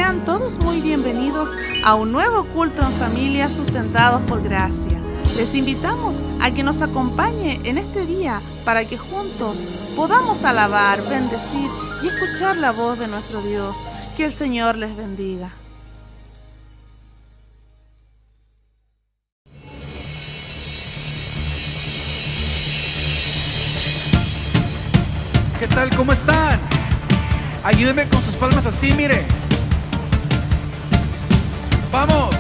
Sean todos muy bienvenidos a un nuevo culto en familia sustentados por gracia. Les invitamos a que nos acompañe en este día para que juntos podamos alabar, bendecir y escuchar la voz de nuestro Dios. Que el Señor les bendiga. ¿Qué tal? ¿Cómo están? Ayúdenme con sus palmas así, mire. ¡Vamos!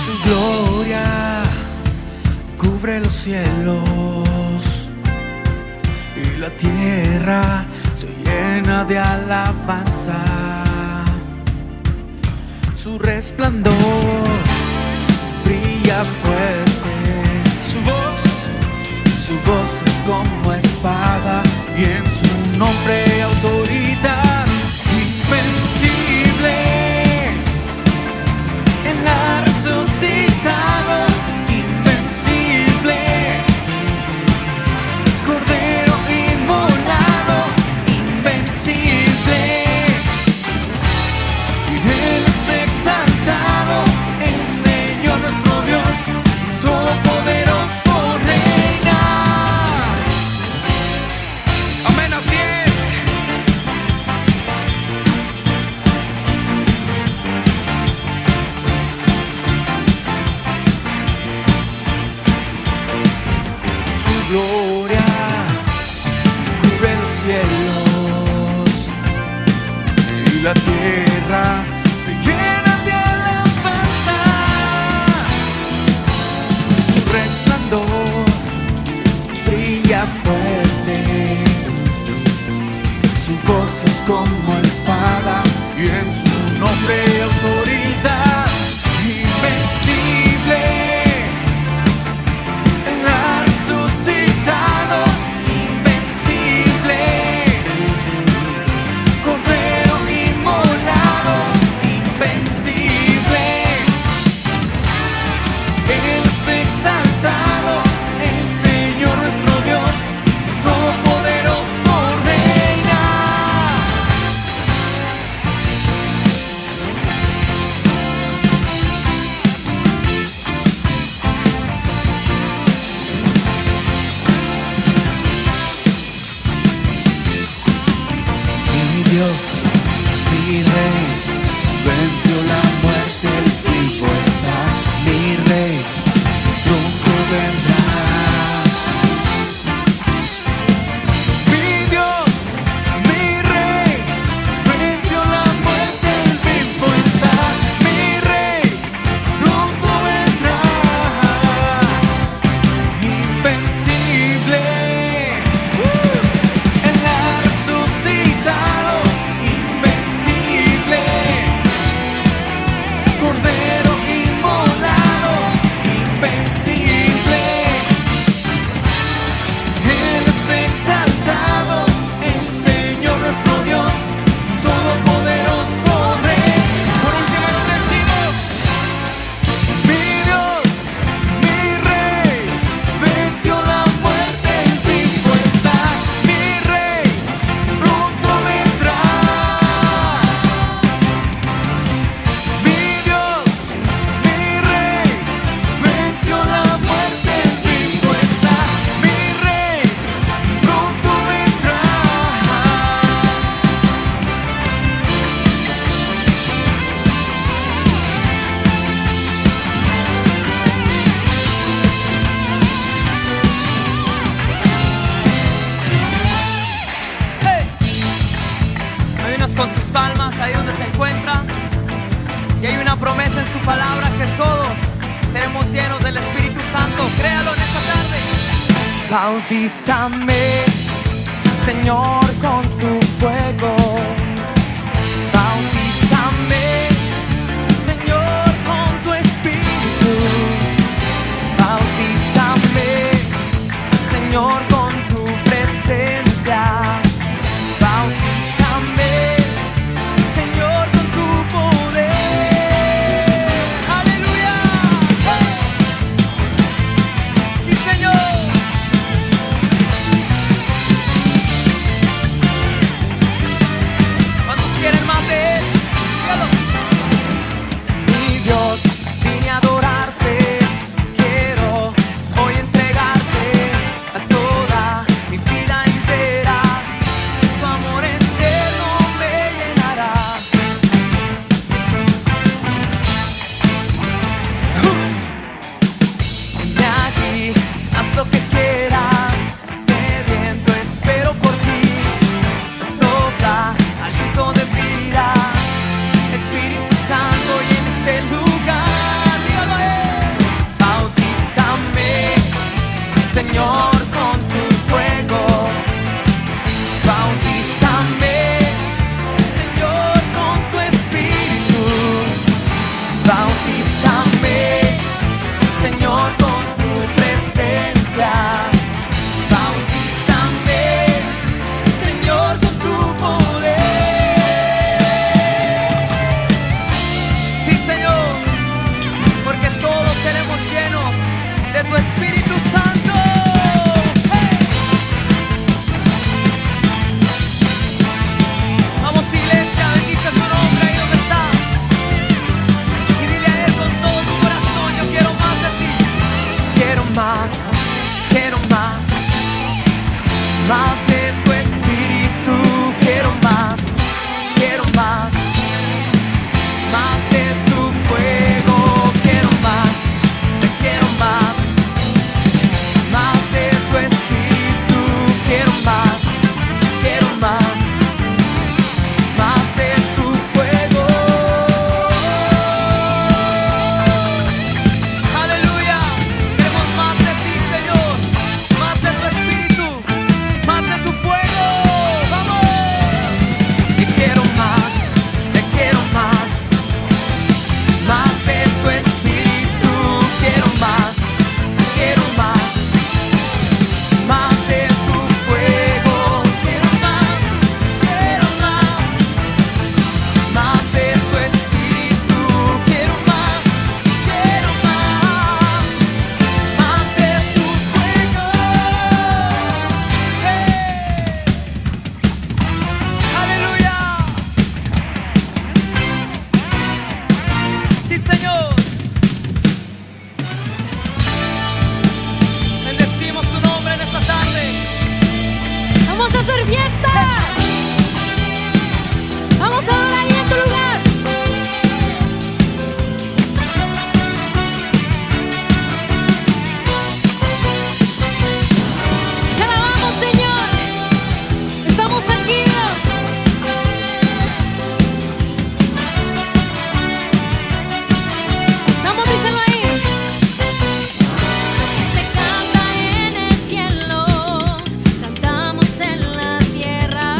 Su gloria cubre los cielos y la tierra se llena de alabanza. Su resplandor brilla fuerte. Su voz es como espada y en su nombre autoridad invencible. Él ha resucitado, invencible. Cordero inmolado, invencible. Y Él es exaltado, el Señor nuestro Dios, todopoderoso reina. Amén, así es. Su gloria cubre los cielos y la tierra se llena de alabanza. Su resplandor brilla fuerte. Su voz es como espada y en su nombre autoridad invencible. Él ha resucitado, invencible. Cordero inmolado, invencible. Él es exaltado, el Señor nuestro Dios, todopoderoso reina. Mi Dios, mi Rey, venció la muerte, el vivo está. Mi Rey, pronto vendrá. Mi Dios, mi Rey, venció la muerte, el vivo está. Mi Rey, pronto vendrá. Invencible. Él ha resucitado, invencible. Cordero inmolado, invencible. Él es exaltado, el Señor nuestro Dios, todopoderoso reina. Por último lo decimos. Mi Dios, mi Rey, venció la muerte, el vivo está. Mi Rey, pronto vendrá. Mi Dios, mi Rey, venció la muerte, el vivo está. Mi Rey, pronto vendrá. ¡Hey! Ayúdenos con sus palmas ahí donde se encuentra. Y hay una promesa en su palabra que todos seremos llenos del Espíritu Santo. Créalo en esta tarde. Bautízame, Señor, con tu fuego. Bautízame, Señor, con tu Espíritu. Bautízame, Señor, con tu presencia. quiero más, quiero más, más de tu fuego. Aleluya, queremos más de ti, Señor, más de tu espíritu, más de tu fuego. Vamos. Te quiero más, más de tu espíritu. Quiero más, más de tu fuego. Quiero más, más de tu espíritu. Quiero más, más de tu fuego. Aleluya. Sí, Señor. Bendecimos su nombre en esta tarde. Vamos a hacer fiesta. Vamos a adorar ahí en tu lugar. Te alabamos, Señor. Estamos aquí, Dios. Vamos, díselo ahí. Se canta en el cielo, cantamos en la tierra.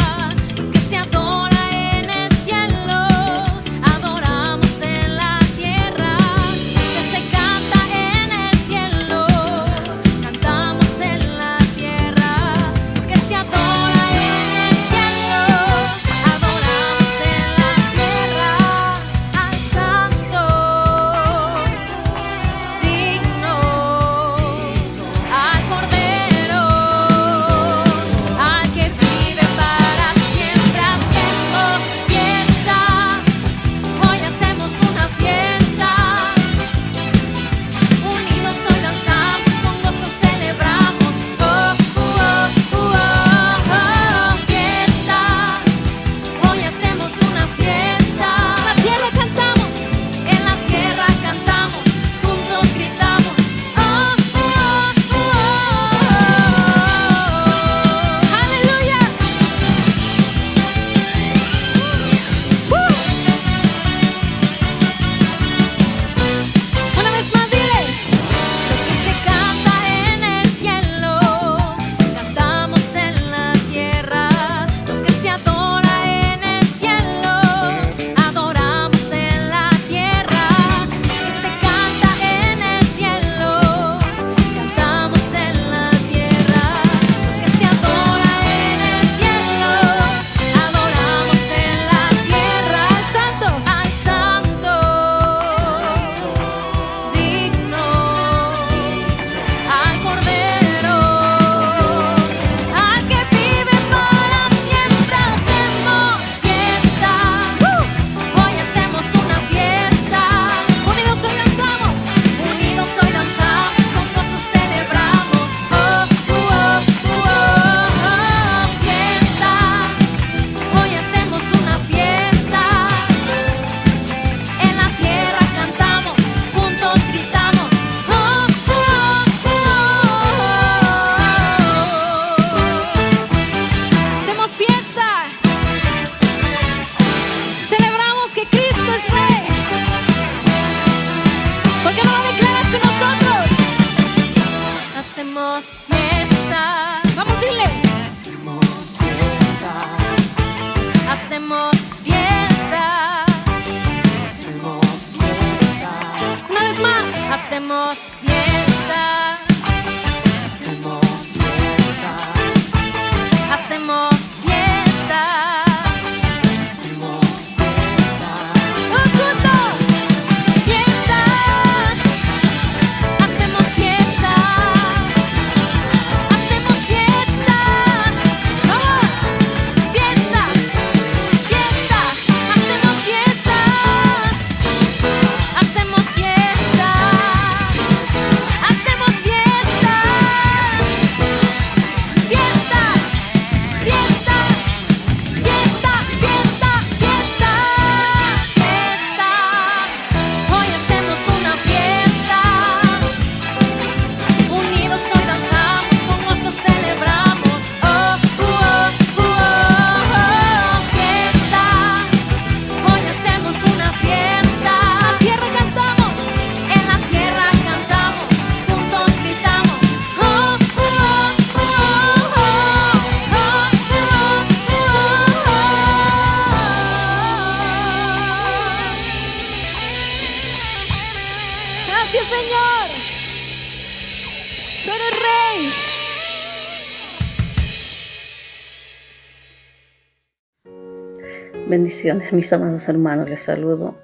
Bendiciones, mis amados hermanos, les saludo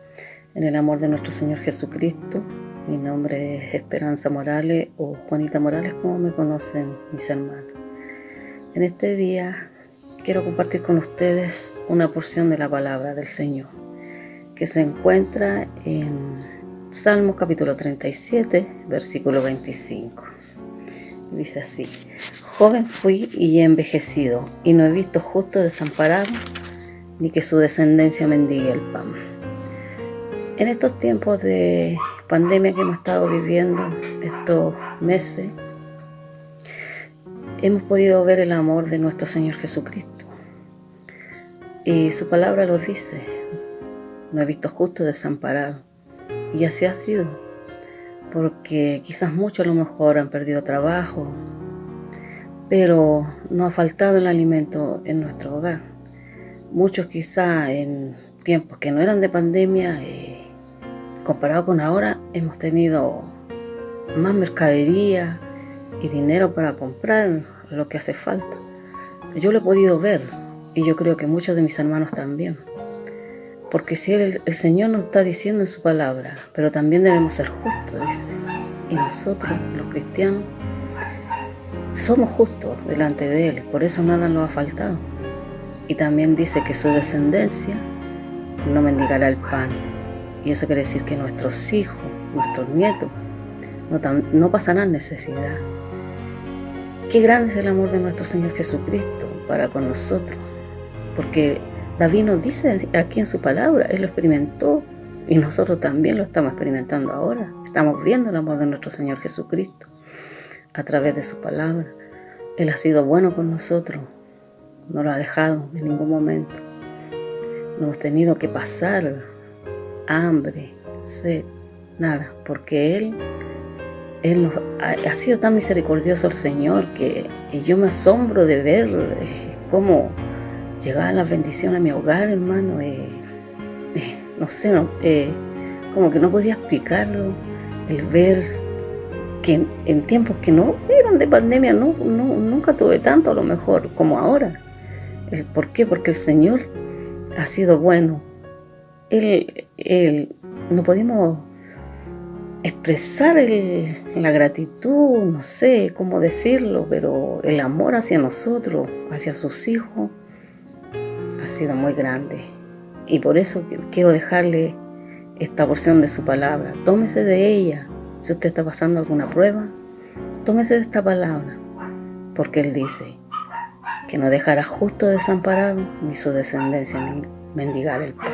en el amor de nuestro Señor Jesucristo. Mi nombre es Esperanza Morales o Juanita Morales, como me conocen mis hermanos. En este día quiero compartir con ustedes una porción de la palabra del Señor que se encuentra en Salmos capítulo 37, versículo 25. Dice así: joven fui y he envejecido, y no he visto justo desamparado, ni que su descendencia mendigue el pan. En estos tiempos de pandemia que hemos estado viviendo, estos meses, hemos podido ver el amor de nuestro Señor Jesucristo. Y su palabra lo dice: no he visto justo desamparado. Y así ha sido, porque quizás muchos a lo mejor han perdido trabajo, pero no ha faltado el alimento en nuestro hogar. Muchos quizás en tiempos que no eran de pandemia, comparado con ahora, hemos tenido más mercadería y dinero para comprar lo que hace falta. Yo lo he podido ver, y yo creo que muchos de mis hermanos también. Porque si el Señor nos está diciendo en su palabra, pero también debemos ser justos, dice. Y nosotros, los cristianos, somos justos delante de Él, por eso nada nos ha faltado. Y también dice que su descendencia no mendigará el pan. Y eso quiere decir que nuestros hijos, nuestros nietos, no pasarán necesidad. Qué grande es el amor de nuestro Señor Jesucristo para con nosotros. Porque David nos dice aquí en su palabra, Él lo experimentó y nosotros también lo estamos experimentando ahora. Estamos viendo el amor de nuestro Señor Jesucristo a través de su palabra. Él ha sido bueno con nosotros. No lo ha dejado en ningún momento. No hemos tenido que pasar hambre, sed, nada, porque Él nos ha sido tan misericordioso el Señor que yo me asombro de ver cómo llegaban las bendiciones a mi hogar, hermano. No sé, como que no podía explicarlo, el ver que en tiempos que no eran de pandemia, nunca tuve tanto a lo mejor como ahora. ¿Por qué? Porque el Señor ha sido bueno. No podemos expresar la gratitud, no sé cómo decirlo, pero el amor hacia nosotros, hacia sus hijos, ha sido muy grande. Y por eso quiero dejarle esta porción de su palabra. Tómese de ella. Si usted está pasando alguna prueba, tómese de esta palabra, porque Él dice que no dejará justo desamparado, ni su descendencia mendigar el pan.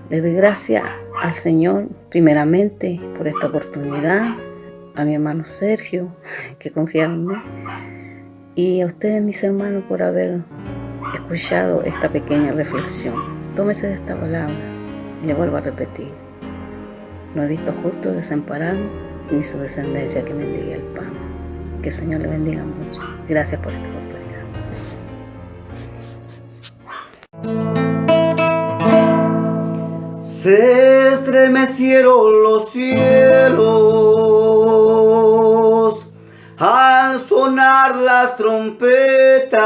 Le doy gracias al Señor primeramente por esta oportunidad, a mi hermano Sergio, que confía en mí, y a ustedes, mis hermanos, por haber escuchado esta pequeña reflexión. Tómese de esta palabra y le vuelvo a repetir: no he visto justo desamparado, ni su descendencia que mendigue el pan. Que el Señor le bendiga mucho. Gracias por esta oportunidad. Se estremecieron los cielos al sonar las trompetas.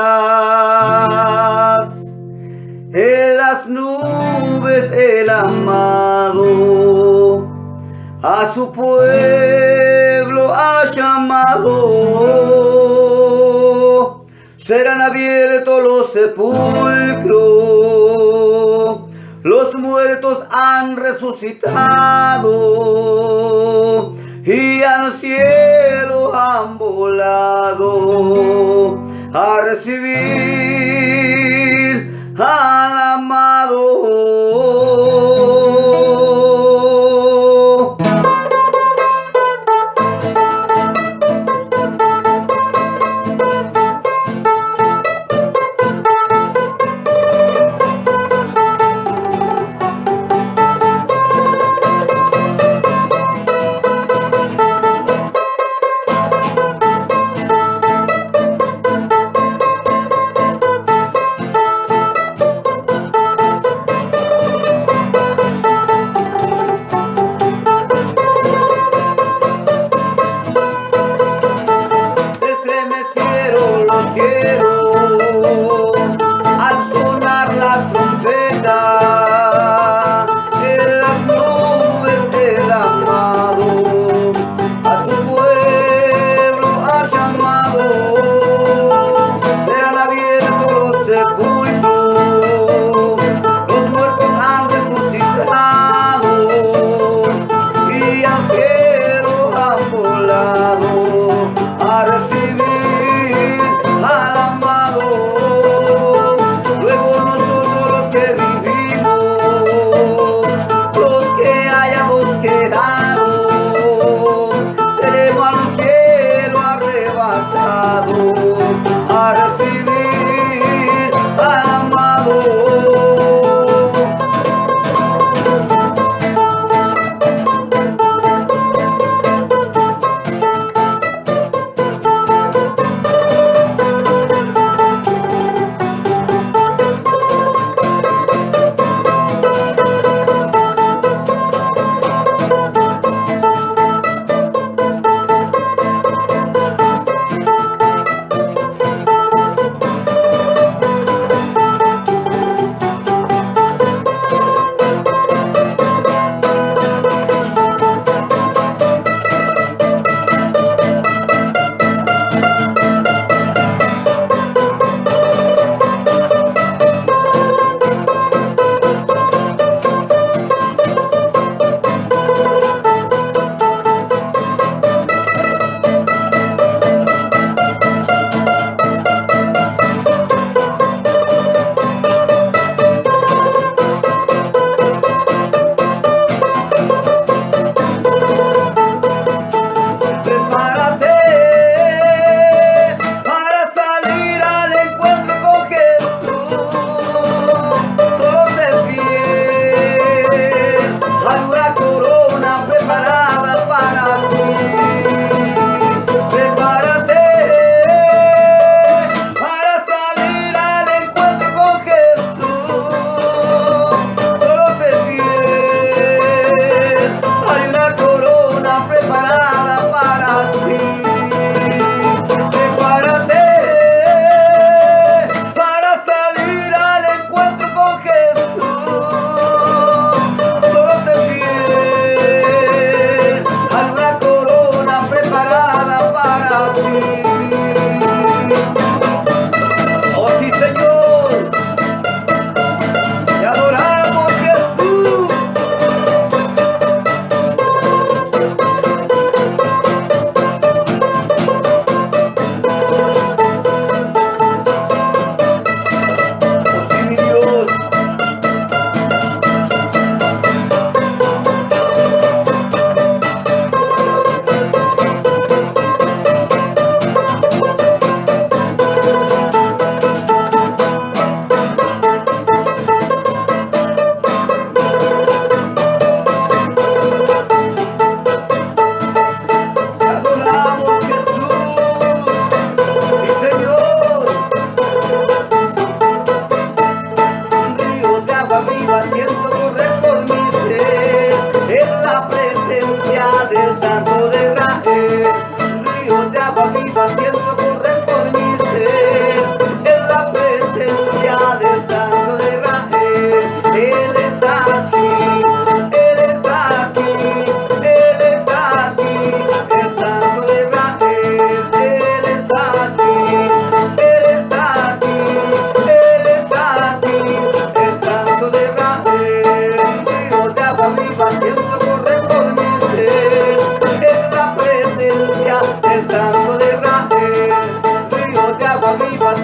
En las nubes el amado a su pueblo ha llamado. Serán abiertos los sepulcros, los muertos han resucitado y al cielo han volado a recibir al amado.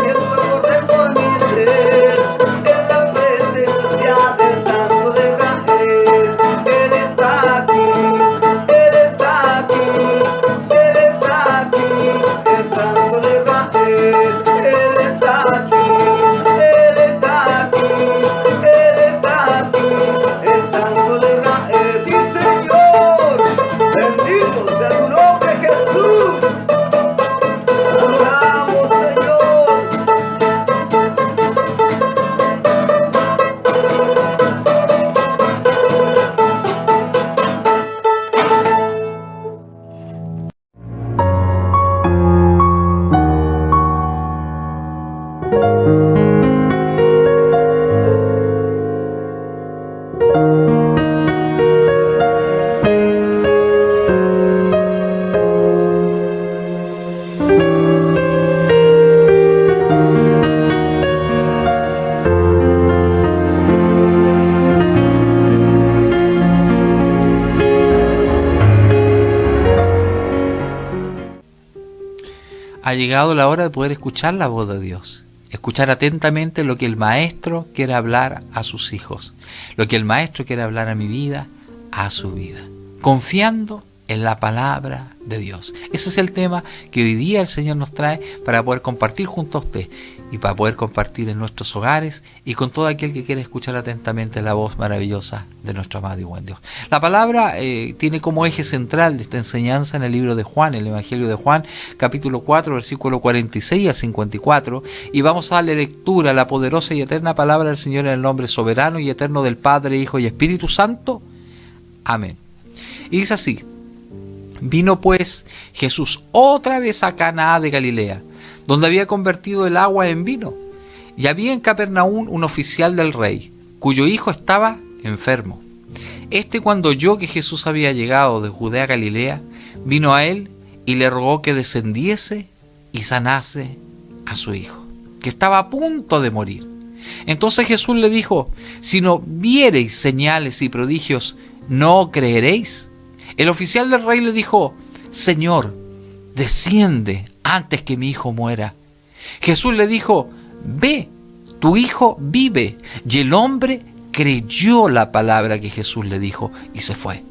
siento correr por mi ser, en la presencia del Santo de Israel. Él está aquí, Él está aquí, Él está aquí, el Santo de Israel. Él está aquí, Él está aquí, Él está aquí, el Santo de Israel. Sí, Señor, bendito sea tu nombre, Jesús. Adoramos, Señor. Ha llegado la hora de poder escuchar la voz de Dios, escuchar atentamente lo que el Maestro quiere hablar a sus hijos, lo que el Maestro quiere hablar a mi vida, a su vida, confiando en la palabra de Dios. Ese es el tema que hoy día el Señor nos trae para poder compartir junto a usted y para poder compartir en nuestros hogares y con todo aquel que quiere escuchar atentamente la voz maravillosa de nuestro amado y buen Dios. La palabra tiene como eje central de esta enseñanza en el libro de Juan, el Evangelio de Juan, capítulo 4, versículo 46 al 54, y vamos a darle lectura a la poderosa y eterna palabra del Señor en el nombre soberano y eterno del Padre, Hijo y Espíritu Santo. Amén. Y dice así: vino pues Jesús otra vez a Caná de Galilea, donde había convertido el agua en vino. Y había en Capernaum un oficial del rey, cuyo hijo estaba enfermo. Este, cuando oyó que Jesús había llegado de Judea a Galilea, vino a él y le rogó que descendiese y sanase a su hijo, que estaba a punto de morir. Entonces Jesús le dijo: si no viereis señales y prodigios, ¿no creeréis? El oficial del rey le dijo: Señor, desciende antes que mi hijo muera. Jesús le dijo: ve, tu hijo vive. Y el hombre creyó la palabra que Jesús le dijo y se fue.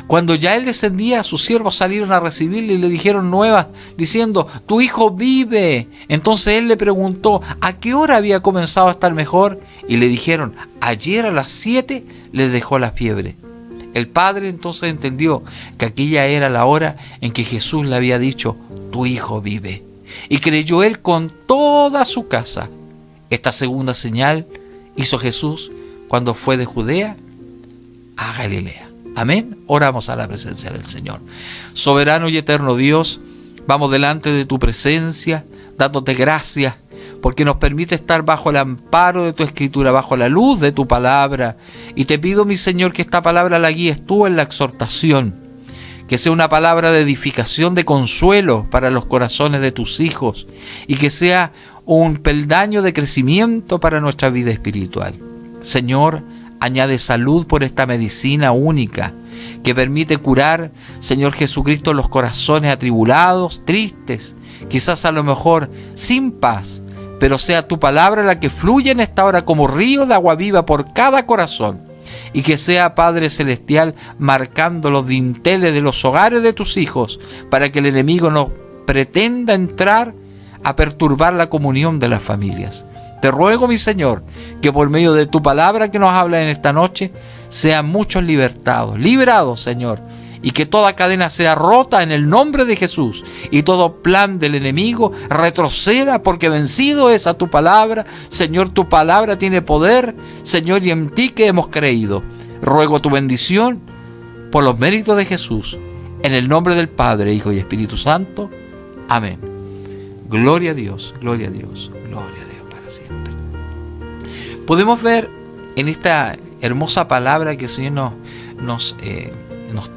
Cuando ya él descendía, sus siervos salieron a recibirle y le dijeron nuevas, diciendo: tu hijo vive. Entonces él le preguntó a qué hora había comenzado a estar mejor, y le dijeron: ayer a las 7 le dejó la fiebre. El padre entonces entendió que aquella era la hora en que Jesús le había dicho: tu hijo vive. Y creyó él con toda su casa. Esta segunda señal hizo Jesús cuando fue de Judea a Galilea. Amén. Oramos a la presencia del Señor. Soberano y eterno Dios, vamos delante de tu presencia, dándote gracias, porque nos permite estar bajo el amparo de tu escritura, bajo la luz de tu palabra. Y te pido, mi Señor, que esta palabra la guíes tú en la exhortación, que sea una palabra de edificación, de consuelo para los corazones de tus hijos, y que sea un peldaño de crecimiento para nuestra vida espiritual. Señor, añade salud por esta medicina única que permite curar, Señor Jesucristo, los corazones atribulados, tristes, quizás a lo mejor sin paz, pero sea tu palabra la que fluye en esta hora como río de agua viva por cada corazón, y que sea, Padre Celestial, marcando los dinteles de los hogares de tus hijos, para que el enemigo no pretenda entrar a perturbar la comunión de las familias. Te ruego, mi Señor, que por medio de tu palabra que nos habla en esta noche, sean muchos liberados, Señor, y que toda cadena sea rota en el nombre de Jesús, y todo plan del enemigo retroceda, porque vencido es a tu palabra. Señor, tu palabra tiene poder, Señor, y en ti que hemos creído. Ruego tu bendición por los méritos de Jesús, en el nombre del Padre, Hijo y Espíritu Santo. Amén. Gloria a Dios, gloria a Dios, gloria a Dios para siempre. Podemos ver en esta hermosa palabra que el Señor nos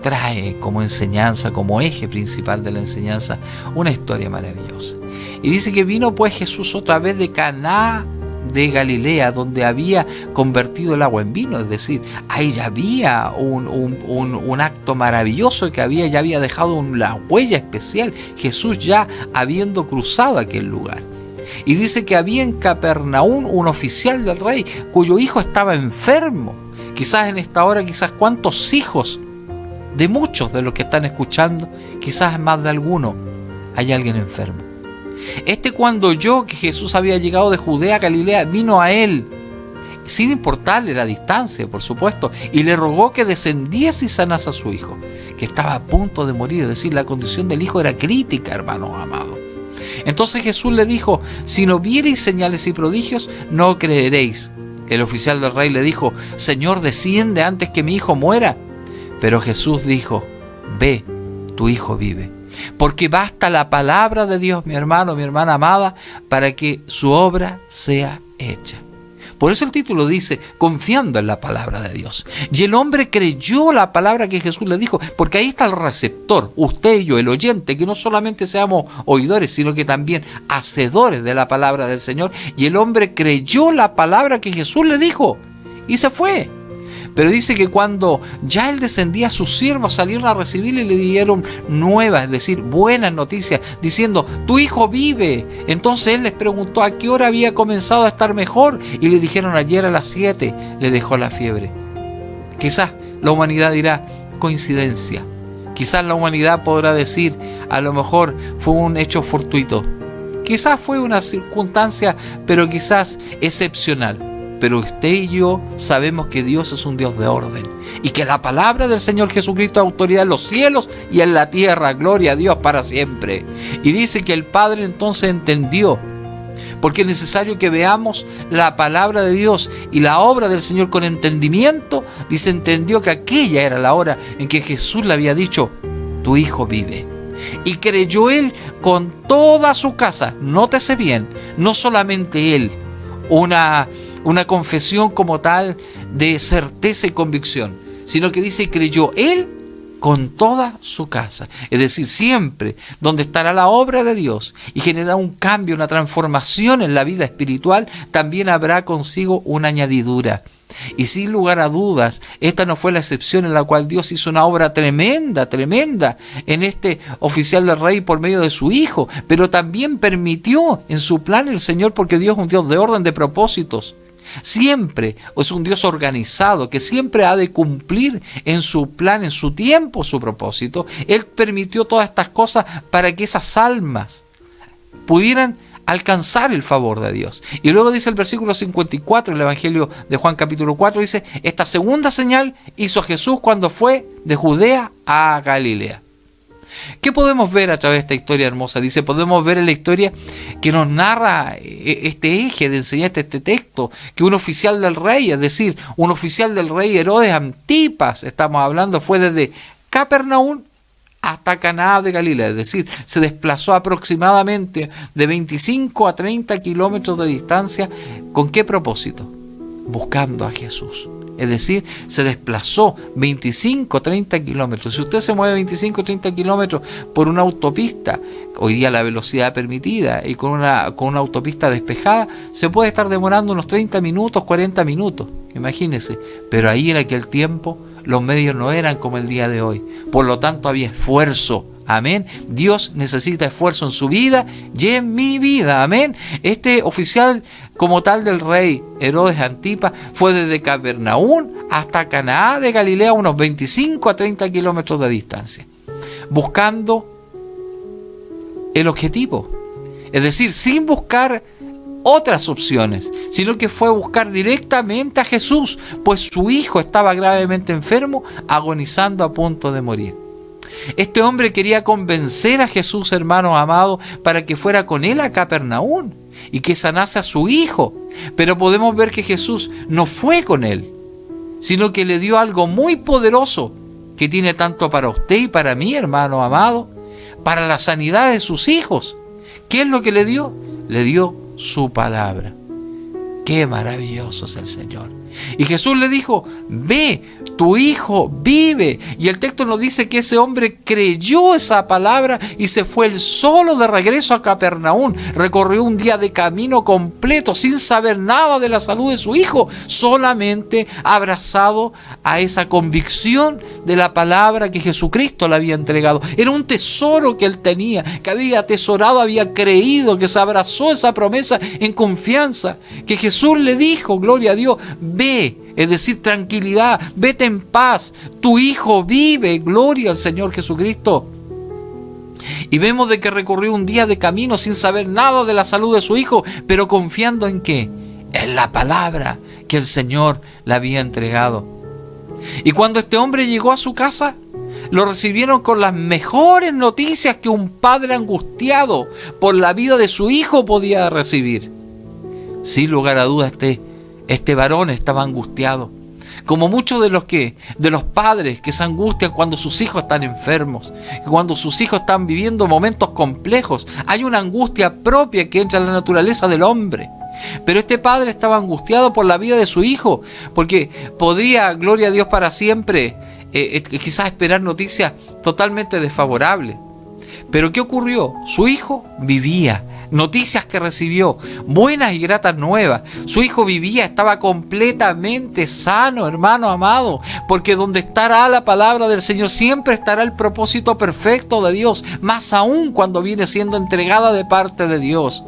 trae como enseñanza, como eje principal de la enseñanza, una historia maravillosa. Y dice que vino pues Jesús otra vez de Caná de Galilea, donde había convertido el agua en vino. Es decir, ahí ya había un acto maravilloso que ya había dejado una huella especial, Jesús ya habiendo cruzado aquel lugar. Y dice que había en Capernaum un oficial del rey cuyo hijo estaba enfermo. Quizás en esta hora, quizás cuántos hijos de muchos de los que están escuchando, quizás más de alguno, hay alguien enfermo. Cuando oyó que Jesús había llegado de Judea a Galilea, vino a él, sin importarle la distancia, por supuesto, y le rogó que descendiese y sanase a su hijo, que estaba a punto de morir. Es decir, la condición del hijo era crítica, hermanos amados. Entonces Jesús le dijo: si no viereis señales y prodigios, no creeréis. El oficial del rey le dijo: Señor, desciende antes que mi hijo muera. Pero Jesús dijo: ve, tu hijo vive. Porque basta la palabra de Dios, mi hermano, mi hermana amada, para que su obra sea hecha. Por eso el título dice: confiando en la palabra de Dios. Y el hombre creyó la palabra que Jesús le dijo, porque ahí está el receptor, usted y yo, el oyente, que no solamente seamos oidores, sino que también hacedores de la palabra del Señor. Y el hombre creyó la palabra que Jesús le dijo y se fue. Pero dice que cuando ya él descendía, sus siervos salieron a recibirle y le dieron nuevas, es decir, buenas noticias, diciendo: tu hijo vive. Entonces él les preguntó a qué hora había comenzado a estar mejor, y le dijeron: ayer a las 7 le dejó la fiebre. Quizás la humanidad dirá: coincidencia. Quizás la humanidad podrá decir: a lo mejor fue un hecho fortuito. Quizás fue una circunstancia, pero quizás excepcional. Pero usted y yo sabemos que Dios es un Dios de orden y que la palabra del Señor Jesucristo es autoridad en los cielos y en la tierra. Gloria a Dios para siempre. Y dice que el Padre entonces entendió, porque es necesario que veamos la palabra de Dios y la obra del Señor con entendimiento. Dice, entendió que aquella era la hora en que Jesús le había dicho: tu hijo vive. Y creyó él con toda su casa. Nótese bien, no solamente él, una confesión como tal de certeza y convicción, sino que dice: creyó él con toda su casa. Es decir, siempre donde estará la obra de Dios y generará un cambio, una transformación en la vida espiritual, también habrá consigo una añadidura. Y sin lugar a dudas, esta no fue la excepción en la cual Dios hizo una obra tremenda, tremenda en este oficial del rey por medio de su hijo, pero también permitió en su plan el Señor, porque Dios es un Dios de orden, de propósitos. Siempre es un Dios organizado que siempre ha de cumplir en su plan, en su tiempo, su propósito. Él permitió todas estas cosas para que esas almas pudieran alcanzar el favor de Dios. Y luego dice el versículo 54 del Evangelio de Juan capítulo 4, dice: esta segunda señal hizo Jesús cuando fue de Judea a Galilea. ¿Qué podemos ver a través de esta historia hermosa? Dice, podemos ver en la historia que nos narra este eje de enseñar este texto, que un oficial del rey, es decir, un oficial del rey Herodes Antipas, estamos hablando, fue desde Capernaum hasta Caná de Galilea, es decir, se desplazó aproximadamente de 25 a 30 kilómetros de distancia. ¿Con qué propósito? Buscando a Jesús. Es decir, se desplazó 25 30 kilómetros. Si usted se mueve 25 30 kilómetros por una autopista, hoy día la velocidad permitida, y con una autopista despejada, se puede estar demorando unos 30 minutos, 40 minutos. Imagínese. Pero ahí en aquel tiempo los medios no eran como el día de hoy. Por lo tanto había esfuerzo. Amén. Dios necesita esfuerzo en su vida y en mi vida. Amén. Este oficial como tal del rey Herodes Antipas fue desde Capernaum hasta Caná de Galilea, unos 25 a 30 kilómetros de distancia, buscando el objetivo. Es decir, sin buscar otras opciones, sino que fue a buscar directamente a Jesús, pues su hijo estaba gravemente enfermo, agonizando a punto de morir. Este hombre quería convencer a Jesús, hermanos amados, para que fuera con él a Capernaum y que sanase a su hijo. Pero podemos ver que Jesús no fue con él, sino que le dio algo muy poderoso que tiene tanto para usted y para mí, hermano amado, para la sanidad de sus hijos. ¿Qué es lo que le dio? Le dio su palabra. Qué maravilloso es el Señor. Y Jesús le dijo, ve, tu hijo vive. Y el texto nos dice que ese hombre creyó esa palabra y se fue él solo de regreso a Capernaum. Recorrió un día de camino completo sin saber nada de la salud de su hijo, solamente abrazado a esa convicción de la palabra que Jesucristo le había entregado. Era un tesoro que él tenía, que había atesorado, había creído, que se abrazó esa promesa en confianza, que Jesús le dijo, gloria a Dios, ve, es decir, tranquilidad, vete en paz, tu hijo vive, gloria al Señor Jesucristo. Y vemos de que recorrió un día de camino sin saber nada de la salud de su hijo, pero confiando en ¿qué? En la palabra que el Señor le había entregado. Y cuando este hombre llegó a su casa, lo recibieron con las mejores noticias que un padre angustiado por la vida de su hijo podía recibir. Sin lugar a dudas, este varón estaba angustiado, como muchos de los padres que se angustian cuando sus hijos están enfermos, cuando sus hijos están viviendo momentos complejos. Hay una angustia propia que entra en la naturaleza del hombre. Pero este padre estaba angustiado por la vida de su hijo, porque podría, gloria a Dios para siempre, quizás esperar noticias totalmente desfavorables. Pero ¿qué ocurrió? Su hijo vivía. Noticias que recibió, buenas y gratas nuevas. Su hijo vivía, estaba completamente sano, hermano amado, porque donde estará la palabra del Señor siempre estará el propósito perfecto de Dios, más aún cuando viene siendo entregada de parte de Dios.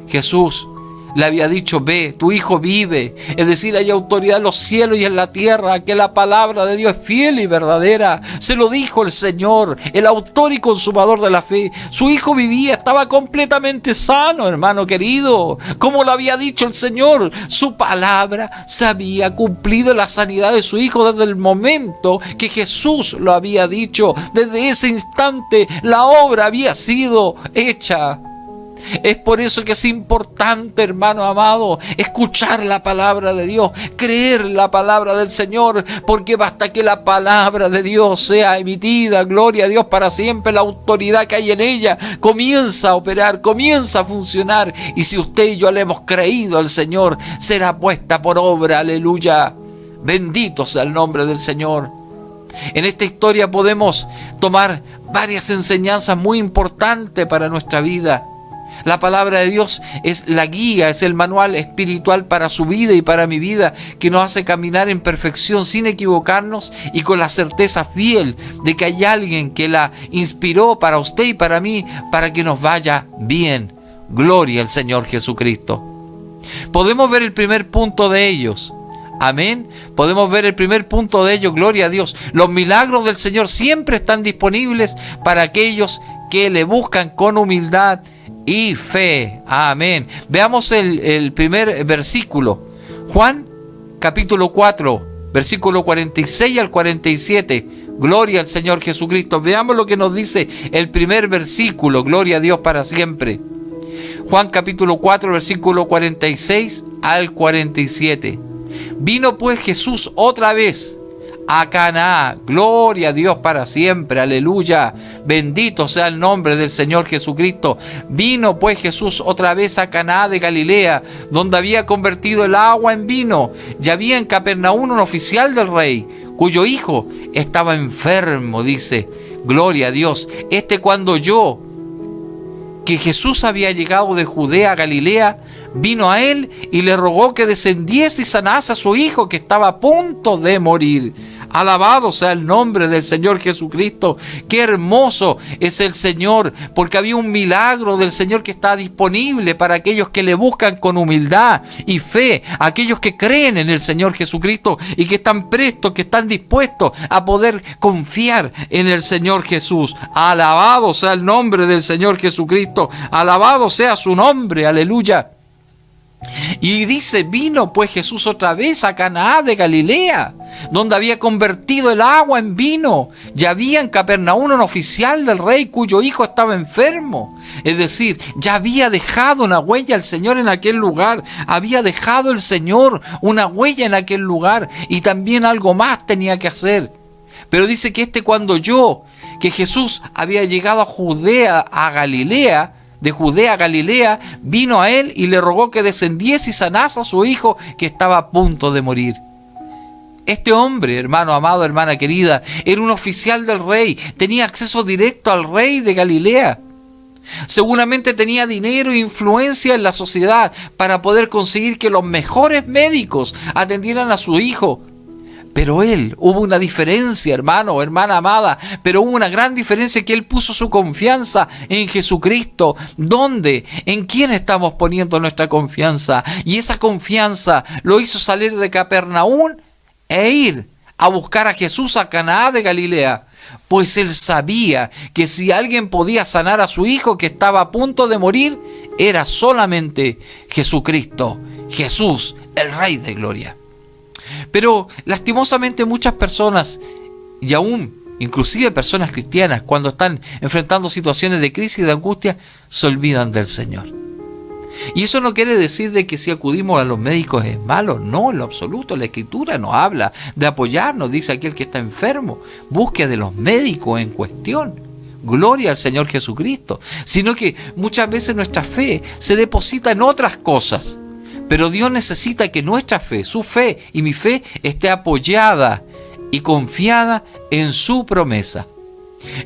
Jesús le había dicho, ve, tu hijo vive. Es decir, hay autoridad en los cielos y en la tierra, que la palabra de Dios es fiel y verdadera. Se lo dijo el Señor, el autor y consumador de la fe. Su hijo vivía, estaba completamente sano, hermano querido. Como lo había dicho el Señor, su palabra se había cumplido en la sanidad de su hijo desde el momento que Jesús lo había dicho. Desde ese instante la obra había sido hecha. Es por eso que es importante, hermano amado, escuchar la palabra de Dios, creer la palabra del Señor, porque basta que la palabra de Dios sea emitida, gloria a Dios para siempre, la autoridad que hay en ella comienza a operar, comienza a funcionar, y si usted y yo le hemos creído al Señor, será puesta por obra, aleluya. Bendito sea el nombre del Señor. En esta historia podemos tomar varias enseñanzas muy importantes para nuestra vida. La palabra de Dios es la guía, es el manual espiritual para su vida y para mi vida, que nos hace caminar en perfección sin equivocarnos y con la certeza fiel de que hay alguien que la inspiró para usted y para mí, para que nos vaya bien. Gloria al Señor Jesucristo. Podemos ver el primer punto de ellos. Amén. Podemos ver el primer punto de ellos. Gloria a Dios. Los milagros del Señor siempre están disponibles para aquellos que le buscan con humildad y fe. Amén. Veamos el primer versículo. Juan capítulo 4, versículo 46 al 47. Gloria al Señor Jesucristo. Veamos lo que nos dice el primer versículo. Gloria a Dios para siempre. Juan capítulo 4, versículo 46 al 47. Vino pues Jesús otra vez a Caná, gloria a Dios para siempre, aleluya, bendito sea el nombre del Señor Jesucristo. Vino pues Jesús otra vez a Caná de Galilea, donde había convertido el agua en vino. Y había en Capernaum un oficial del rey, cuyo hijo estaba enfermo, dice, gloria a Dios. Cuando oyó que Jesús había llegado de Judea a Galilea, vino a él y le rogó que descendiese y sanase a su hijo, que estaba a punto de morir. Alabado sea el nombre del Señor Jesucristo. Qué hermoso es el Señor, porque había un milagro del Señor que está disponible para aquellos que le buscan con humildad y fe, aquellos que creen en el Señor Jesucristo y que están prestos, que están dispuestos a poder confiar en el Señor Jesús. Alabado sea el nombre del Señor Jesucristo. Alabado sea su nombre. Aleluya. Y dice, vino pues Jesús otra vez a Caná de Galilea, donde había convertido el agua en vino. Ya había en Capernaum un oficial del rey cuyo hijo estaba enfermo. Es decir, ya había dejado una huella el Señor en aquel lugar. Había dejado el Señor una huella en aquel lugar, y también algo más tenía que hacer. Pero dice que cuando oyó que Jesús había llegado a Judea, a Galilea, de Judea a Galilea, vino a él y le rogó que descendiese y sanase a su hijo que estaba a punto de morir. Este hombre, hermano amado, hermana querida, era un oficial del rey, tenía acceso directo al rey de Galilea. Seguramente tenía dinero e influencia en la sociedad para poder conseguir que los mejores médicos atendieran a su hijo. Pero hubo una diferencia, hermano, hermana amada, pero hubo una gran diferencia, que él puso su confianza en Jesucristo. ¿Dónde? ¿En quién estamos poniendo nuestra confianza? Y esa confianza lo hizo salir de Capernaum e ir a buscar a Jesús a Caná de Galilea. Pues él sabía que si alguien podía sanar a su hijo que estaba a punto de morir, era solamente Jesucristo, Jesús, el Rey de Gloria. Pero lastimosamente muchas personas, y aún inclusive personas cristianas, cuando están enfrentando situaciones de crisis y de angustia, se olvidan del Señor. Y eso no quiere decir de que si acudimos a los médicos es malo, no, en lo absoluto. La Escritura nos habla de apoyarnos, dice aquel que está enfermo, busque de los médicos en cuestión. Gloria al Señor Jesucristo. Sino que muchas veces nuestra fe se deposita en otras cosas. Pero Dios necesita que nuestra fe, su fe y mi fe, esté apoyada y confiada en su promesa.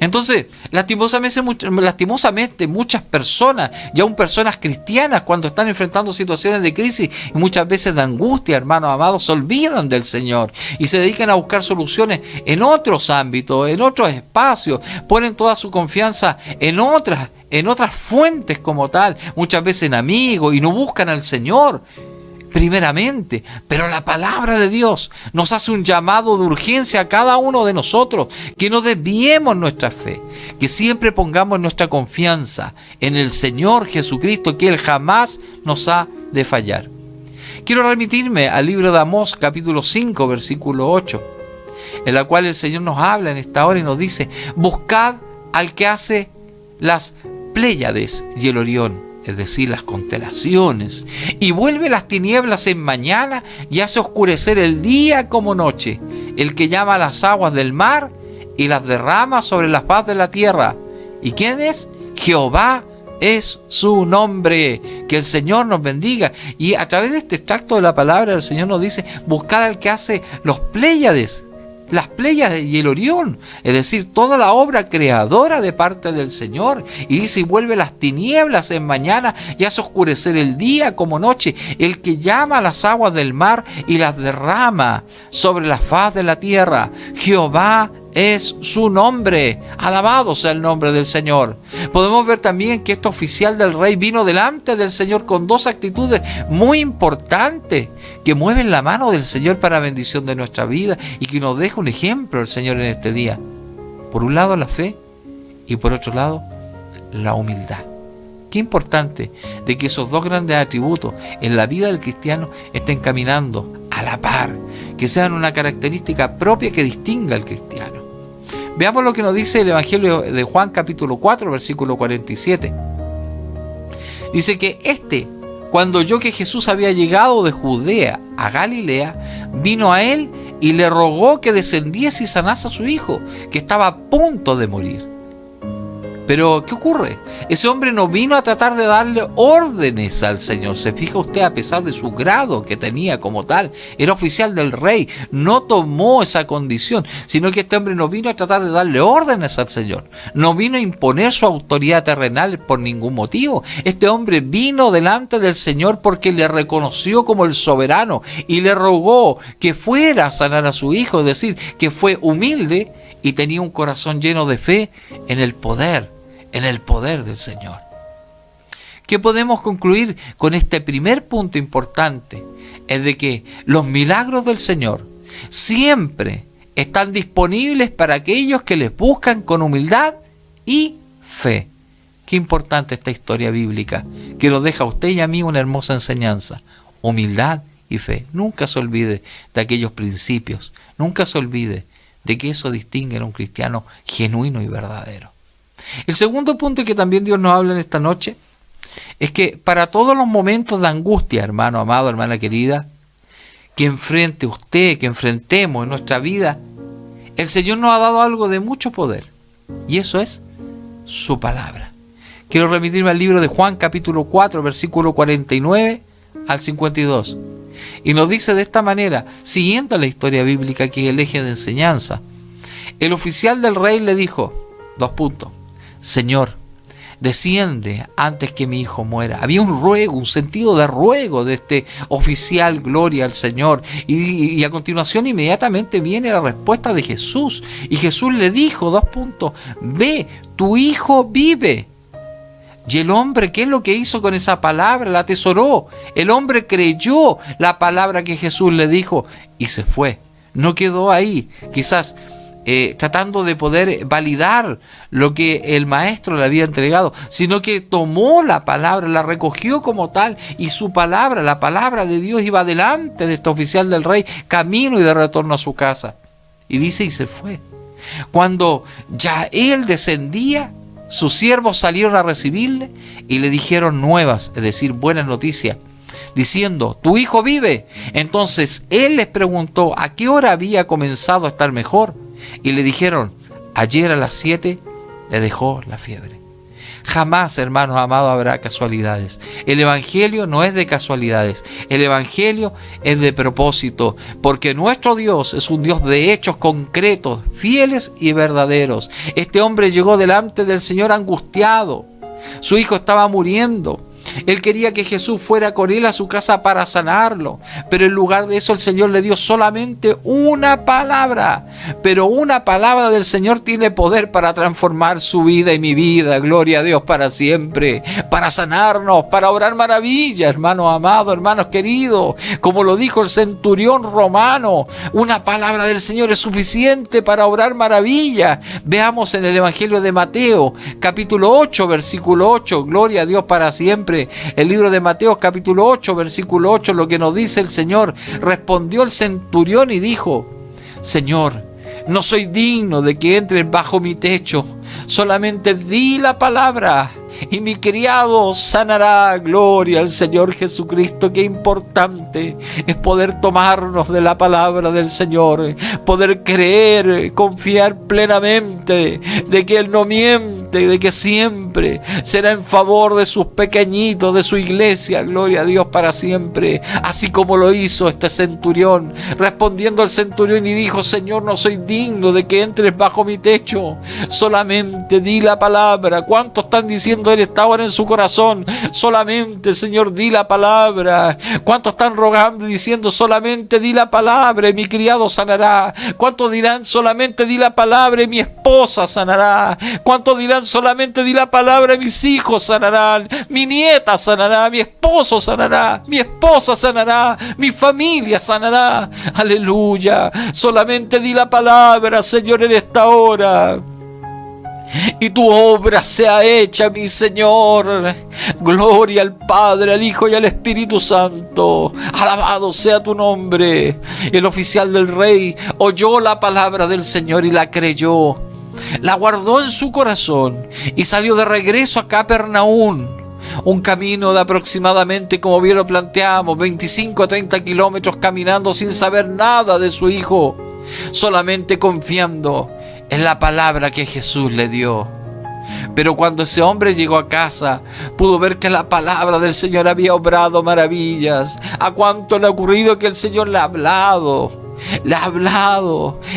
Entonces, lastimosamente muchas personas, y aún personas cristianas, cuando están enfrentando situaciones de crisis y muchas veces de angustia, hermanos amados, se olvidan del Señor y se dedican a buscar soluciones en otros ámbitos, en otros espacios, ponen toda su confianza en otras fuentes como tal, muchas veces en amigos, y no buscan al Señor primeramente. Pero la palabra de Dios nos hace un llamado de urgencia a cada uno de nosotros, que no desviemos nuestra fe, que siempre pongamos nuestra confianza en el Señor Jesucristo, que Él jamás nos ha de fallar. Quiero remitirme al libro de Amós, capítulo 5, versículo 8, en la cual el Señor nos habla en esta hora y nos dice: buscad al que hace las Pléyades y el Orión, es decir, las constelaciones, y vuelve las tinieblas en mañana y hace oscurecer el día como noche, el que llama las aguas del mar y las derrama sobre la faz de la tierra. ¿Y quién es? Jehová es su nombre. Que el Señor nos bendiga. Y a través de este extracto de la palabra, el Señor nos dice: buscad al que hace los Pléyades, las Pléyades y el Orión, es decir, toda la obra creadora de parte del Señor. Y dice: y vuelve las tinieblas en mañana y hace oscurecer el día como noche, el que llama las aguas del mar y las derrama sobre la faz de la tierra. Jehová es su nombre. Alabado sea el nombre del Señor. Podemos ver también que este oficial del rey vino delante del Señor con dos actitudes muy importantes que mueven la mano del Señor para bendición de nuestra vida y que nos deja un ejemplo el Señor en este día. Por un lado la fe y por otro lado la humildad. Qué importante de que esos dos grandes atributos en la vida del cristiano estén caminando a la par, que sean una característica propia que distinga al cristiano. Veamos lo que nos dice el Evangelio de Juan, capítulo 4, versículo 47. Dice que cuando oyó que Jesús había llegado de Judea a Galilea, vino a él y le rogó que descendiese y sanase a su hijo, que estaba a punto de morir. Pero, ¿qué ocurre? Ese hombre no vino a tratar de darle órdenes al Señor. Se fija usted, a pesar de su grado que tenía como tal, era oficial del rey, no tomó esa condición, sino que este hombre no vino a tratar de darle órdenes al Señor. No vino a imponer su autoridad terrenal por ningún motivo. Este hombre vino delante del Señor porque le reconoció como el soberano y le rogó que fuera a sanar a su hijo, es decir, que fue humilde y tenía un corazón lleno de fe en el poder del Señor. ¿Qué podemos concluir con este primer punto importante? Es de que los milagros del Señor siempre están disponibles para aquellos que les buscan con humildad y fe. Qué importante esta historia bíblica que nos deja a usted y a mí una hermosa enseñanza. Humildad y fe. Nunca se olvide de aquellos principios. Nunca se olvide de que eso distingue a un cristiano genuino y verdadero. El segundo punto que también Dios nos habla en esta noche es que para todos los momentos de angustia, hermano amado, hermana querida, que enfrente usted, que enfrentemos en nuestra vida, el Señor nos ha dado algo de mucho poder, y eso es su palabra. Quiero remitirme al libro de Juan capítulo 4, versículo 49 al 52. Y nos dice de esta manera, siguiendo la historia bíblica que es el eje de enseñanza. El oficial del rey le dijo, Señor, desciende antes que mi hijo muera. Había un ruego, un sentido de ruego de este oficial, gloria al Señor. Y a continuación inmediatamente viene la respuesta de Jesús. Y Jesús le dijo, ve, tu hijo vive. Y el hombre, ¿qué es lo que hizo con esa palabra? La atesoró. El hombre creyó la palabra que Jesús le dijo y se fue. No quedó ahí, quizás tratando de poder validar lo que el maestro le había entregado, sino que tomó la palabra, la recogió como tal, y su palabra, la palabra de Dios, iba delante de este oficial del rey, camino y de retorno a su casa. Y dice, y se fue. Cuando ya él descendía, sus siervos salieron a recibirle y le dijeron nuevas, es decir, buenas noticias, diciendo, tu hijo vive. Entonces él les preguntó a qué hora había comenzado a estar mejor. Y le dijeron, ayer a las 7 le dejó la fiebre. Jamás, hermanos amados, habrá casualidades. El Evangelio no es de casualidades. El Evangelio es de propósito. Porque nuestro Dios es un Dios de hechos concretos, fieles y verdaderos. Este hombre llegó delante del Señor angustiado. Su hijo estaba muriendo. Él quería que Jesús fuera con él a su casa para sanarlo, pero en lugar de eso el Señor le dio solamente una palabra. Pero una palabra del Señor tiene poder para transformar su vida y mi vida, gloria a Dios, para siempre, para sanarnos, para obrar maravillas, hermanos amados, hermanos queridos. Como lo dijo el centurión romano, una palabra del Señor es suficiente para obrar maravillas. Veamos en el Evangelio de Mateo, capítulo 8, versículo 8, gloria a Dios para siempre. El libro de Mateo capítulo 8, versículo 8, lo que nos dice el Señor. Respondió el centurión y dijo, Señor, no soy digno de que entres bajo mi techo, solamente di la palabra y mi criado sanará. Gloria al Señor Jesucristo. Qué importante es poder tomarnos de la palabra del Señor, poder creer, confiar plenamente de que Él no miente, de que siempre será en favor de sus pequeñitos, de su iglesia. Gloria a Dios para siempre, así como lo hizo este centurión. Respondiendo al centurión y dijo, Señor, no soy digno de que entres bajo mi techo, solamente di la palabra. ¿Cuántos están diciendo Él está ahora en su corazón? Solamente, Señor, di la palabra. ¿Cuántos están rogando y diciendo, solamente di la palabra y mi criado sanará? ¿Cuántos dirán, solamente di la palabra y mi esposa sanará? ¿Cuántos dirán, solamente di la palabra y mis hijos sanarán? Mi nieta sanará, mi esposo sanará, mi esposa sanará, mi familia sanará. Aleluya. Solamente di la palabra, Señor, en esta hora, y tu obra sea hecha, mi Señor. Gloria al Padre, al Hijo y al Espíritu Santo. Alabado sea tu nombre. El oficial del rey oyó la palabra del Señor y la creyó, la guardó en su corazón y salió de regreso a Capernaum. Un camino de aproximadamente, como bien lo planteamos, 25 a 30 kilómetros caminando sin saber nada de su hijo, solamente confiando en la palabra que Jesús le dio. Pero cuando ese hombre llegó a casa, pudo ver que la palabra del Señor había obrado maravillas. ¿A cuánto le ha ocurrido que el Señor le ha hablado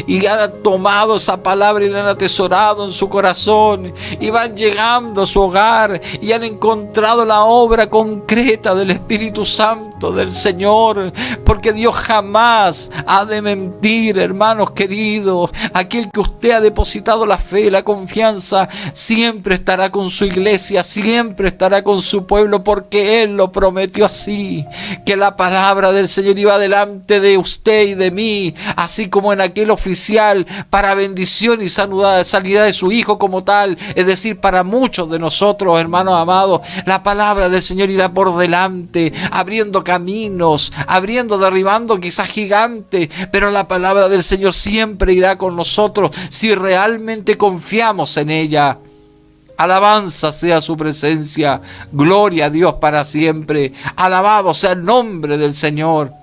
y ha tomado esa palabra y la han atesorado en su corazón, y van llegando a su hogar y han encontrado la obra concreta del Espíritu Santo del Señor? Porque Dios jamás ha de mentir, hermanos queridos. Aquel que usted ha depositado la fe, la confianza, siempre estará con su iglesia, siempre estará con su pueblo, porque Él lo prometió así, que la palabra del Señor iba delante de usted y de mí, así como en aquel oficial, para bendición y sanidad de su hijo como tal. Es decir, para muchos de nosotros, hermanos amados, la palabra del Señor irá por delante, abriendo caminos, derribando quizás gigantes, pero la palabra del Señor siempre irá con nosotros si realmente confiamos en ella. Alabanza sea su presencia, gloria a Dios para siempre, alabado sea el nombre del Señor.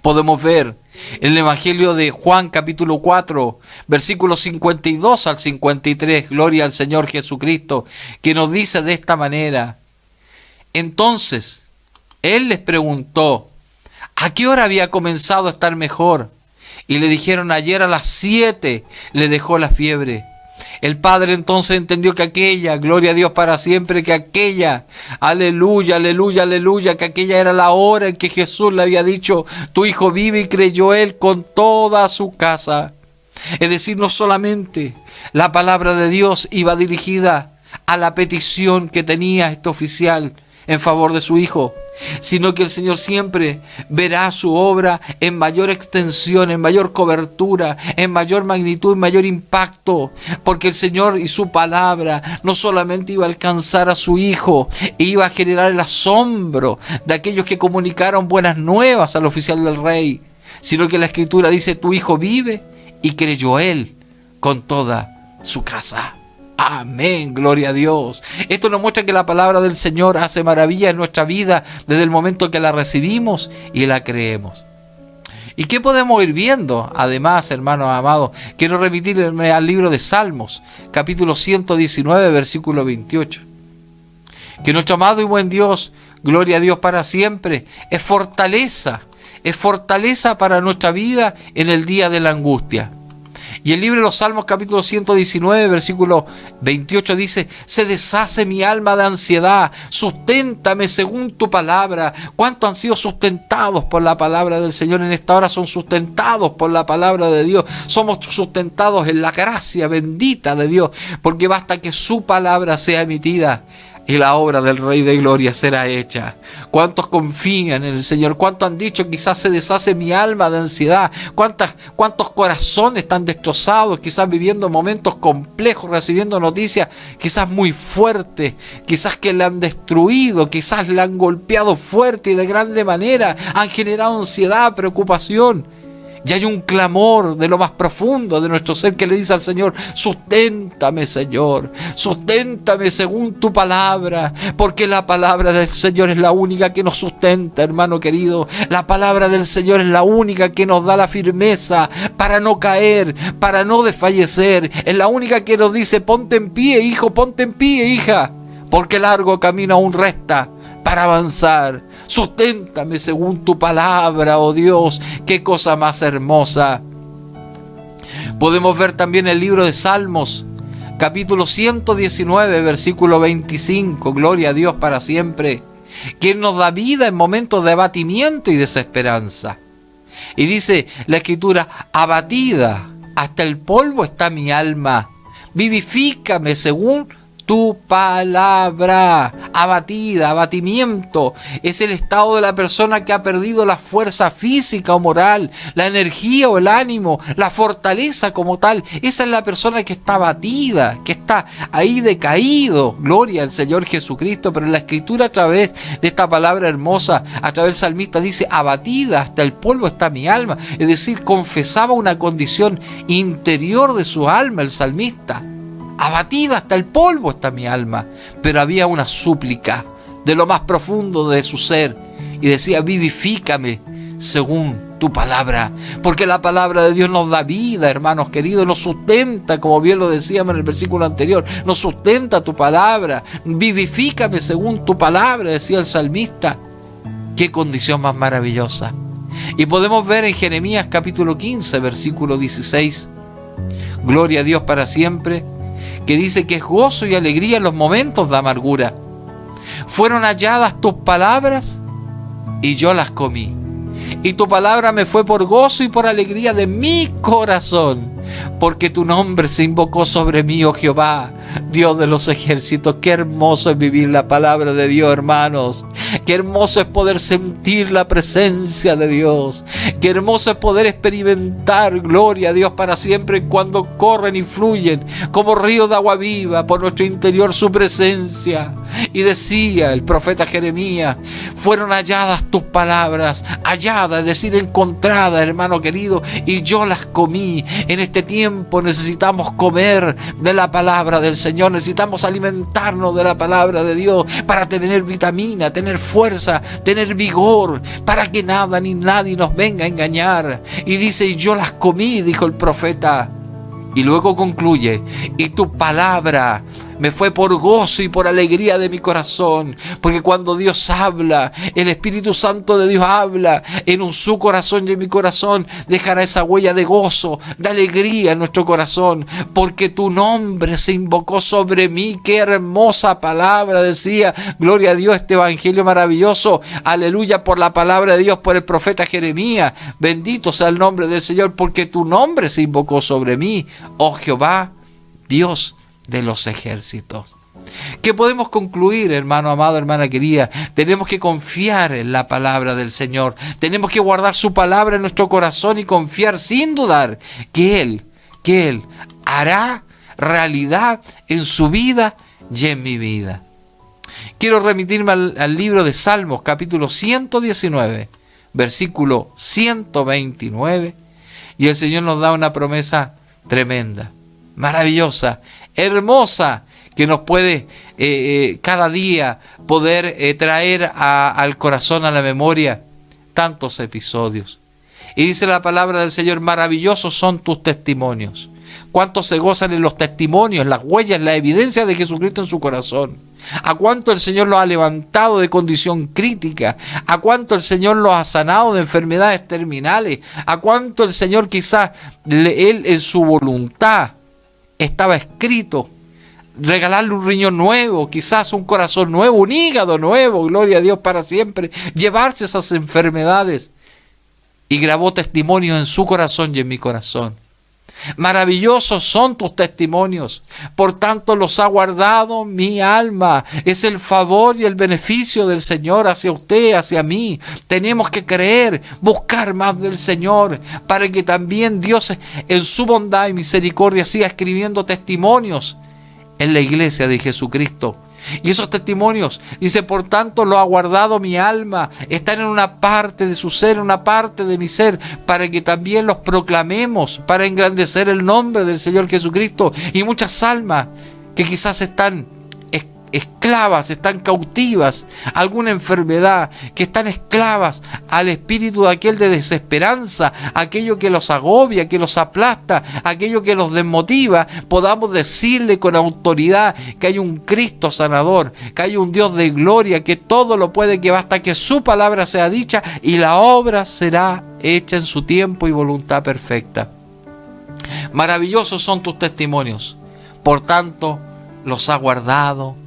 Podemos ver El Evangelio de Juan capítulo 4, versículos 52 al 53, gloria al Señor Jesucristo, que nos dice de esta manera: entonces Él les preguntó, ¿a qué hora había comenzado a estar mejor? Y le dijeron, ayer a las 7 le dejó la fiebre. El padre entonces entendió que aquella, gloria a Dios para siempre, que aquella, aleluya, aleluya, aleluya, que aquella era la hora en que Jesús le había dicho, tu hijo vive, y creyó él con toda su casa. Es decir, no solamente la palabra de Dios iba dirigida a la petición que tenía este oficial en favor de su hijo, sino que el Señor siempre verá su obra en mayor extensión, en mayor cobertura, en mayor magnitud, en mayor impacto, porque el Señor y su palabra no solamente iba a alcanzar a su hijo, iba a generar el asombro de aquellos que comunicaron buenas nuevas al oficial del rey, sino que la Escritura dice, tu hijo vive, y creyó él con toda su casa. Amén, gloria a Dios. Esto nos muestra que la palabra del Señor hace maravillas en nuestra vida desde el momento que la recibimos y la creemos. ¿Y qué podemos ir viendo? Además, hermanos amados, quiero remitirme al libro de Salmos, capítulo 119, versículo 28. Que nuestro amado y buen Dios, gloria a Dios para siempre, es fortaleza para nuestra vida en el día de la angustia. Y el libro de los Salmos, capítulo 119, versículo 28 dice, se deshace mi alma de ansiedad, susténtame según tu palabra. ¿Cuántos han sido sustentados por la palabra del Señor en esta hora? Son sustentados por la palabra de Dios. Somos sustentados en la gracia bendita de Dios, porque basta que su palabra sea emitida y la obra del Rey de Gloria será hecha. ¿Cuántos confían en el Señor? ¿Cuántos han dicho, quizás se deshace mi alma de ansiedad? ¿Cuántos corazones están destrozados, quizás viviendo momentos complejos, recibiendo noticias quizás muy fuertes, quizás que le han destruido, quizás le han golpeado fuerte y de grande manera, han generado ansiedad, preocupación? Y hay un clamor de lo más profundo de nuestro ser que le dice al Señor, susténtame, Señor, susténtame según tu palabra, porque la palabra del Señor es la única que nos sustenta, hermano querido. La palabra del Señor es la única que nos da la firmeza para no caer, para no desfallecer. Es la única que nos dice, ponte en pie, hijo, ponte en pie, hija, porque largo camino aún resta para avanzar. Susténtame según tu palabra, oh Dios, qué cosa más hermosa. Podemos ver también el libro de Salmos, capítulo 119, versículo 25, gloria a Dios para siempre, quien nos da vida en momentos de abatimiento y desesperanza. Y dice la Escritura, abatida hasta el polvo está mi alma, vivifícame según tu palabra. Abatida, abatimiento, es el estado de la persona que ha perdido la fuerza física o moral, la energía o el ánimo, la fortaleza como tal. Esa es la persona que está abatida, que está ahí decaído. Gloria al Señor Jesucristo. Pero en la Escritura, a través de esta palabra hermosa, a través del salmista dice, abatida hasta el polvo está mi alma. Es decir, confesaba una condición interior de su alma el salmista. Abatida hasta el polvo está mi alma, pero había una súplica de lo más profundo de su ser y decía, vivifícame según tu palabra, porque la palabra de Dios nos da vida, hermanos queridos, nos sustenta, como bien lo decíamos en el versículo anterior, nos sustenta tu palabra, vivifícame según tu palabra, decía el salmista. Qué condición más maravillosa. Y podemos ver en Jeremías capítulo 15, versículo 16, gloria a Dios para siempre, que dice que es gozo y alegría en los momentos de amargura. Fueron halladas tus palabras y yo las comí. Y tu palabra me fue por gozo y por alegría de mi corazón, porque tu nombre se invocó sobre mí, oh Jehová, Dios de los ejércitos. Qué hermoso es vivir la palabra de Dios, hermanos. Qué hermoso es poder sentir la presencia de Dios. Qué hermoso es poder experimentar, gloria a Dios para siempre, cuando corren y fluyen como ríos de agua viva por nuestro interior su presencia. Y decía el profeta Jeremías, fueron halladas tus palabras, halladas, es decir, encontradas, hermano querido, y yo las comí. En este tiempo necesitamos comer de la palabra del Señor, necesitamos alimentarnos de la palabra de Dios para tener vitamina, tener fuerza, tener vigor, para que nada ni nadie nos venga a engañar. Y dice, y yo las comí, dijo el profeta. Y luego concluye, y tu palabra me fue por gozo y por alegría de mi corazón, porque cuando Dios habla, el Espíritu Santo de Dios habla en su corazón y en mi corazón, dejará esa huella de gozo, de alegría en nuestro corazón, porque tu nombre se invocó sobre mí. Qué hermosa palabra, decía, gloria a Dios, este evangelio maravilloso, aleluya, por la palabra de Dios, por el profeta Jeremías. Bendito sea el nombre del Señor, porque tu nombre se invocó sobre mí, oh Jehová, Dios de los ejércitos. ¿Qué podemos concluir, hermano amado, hermana querida? Tenemos que confiar en la palabra del Señor. Tenemos que guardar su palabra en nuestro corazón y confiar sin dudar que Él hará realidad en su vida y en mi vida. Quiero remitirme al libro de Salmos, capítulo 119, versículo 129, y el Señor nos da una promesa tremenda, maravillosa, hermosa, que nos puede cada día poder traer al corazón, a la memoria, tantos episodios. Y dice la palabra del Señor, maravillosos son tus testimonios. ¿Cuántos se gozan en los testimonios, las huellas, la evidencia de Jesucristo en su corazón? ¿A cuánto el Señor los ha levantado de condición crítica? ¿A cuánto el Señor los ha sanado de enfermedades terminales? ¿A cuánto el Señor quizás Él en su voluntad estaba escrito regalarle un riñón nuevo, quizás un corazón nuevo, un hígado nuevo, gloria a Dios para siempre, llevarse esas enfermedades? Y grabó testimonio en su corazón y en mi corazón. Maravillosos son tus testimonios, por tanto los ha guardado mi alma. Es el favor y el beneficio del Señor hacia usted, hacia mí. Tenemos que creer, buscar más del Señor, para que también Dios en su bondad y misericordia siga escribiendo testimonios en la iglesia de Jesucristo. Y esos testimonios, dice, por tanto lo ha guardado mi alma, están en una parte de su ser, en una parte de mi ser, para que también los proclamemos, para engrandecer el nombre del Señor Jesucristo. Y muchas almas que quizás están esclavas, están cautivas a alguna enfermedad, que están esclavas al espíritu de aquel de desesperanza, aquello que los agobia, que los aplasta, aquello que los desmotiva, podamos decirle con autoridad que hay un Cristo sanador, que hay un Dios de gloria, que todo lo puede, que basta que su palabra sea dicha y la obra será hecha en su tiempo y voluntad perfecta. Maravillosos son tus testimonios, por tanto los ha guardado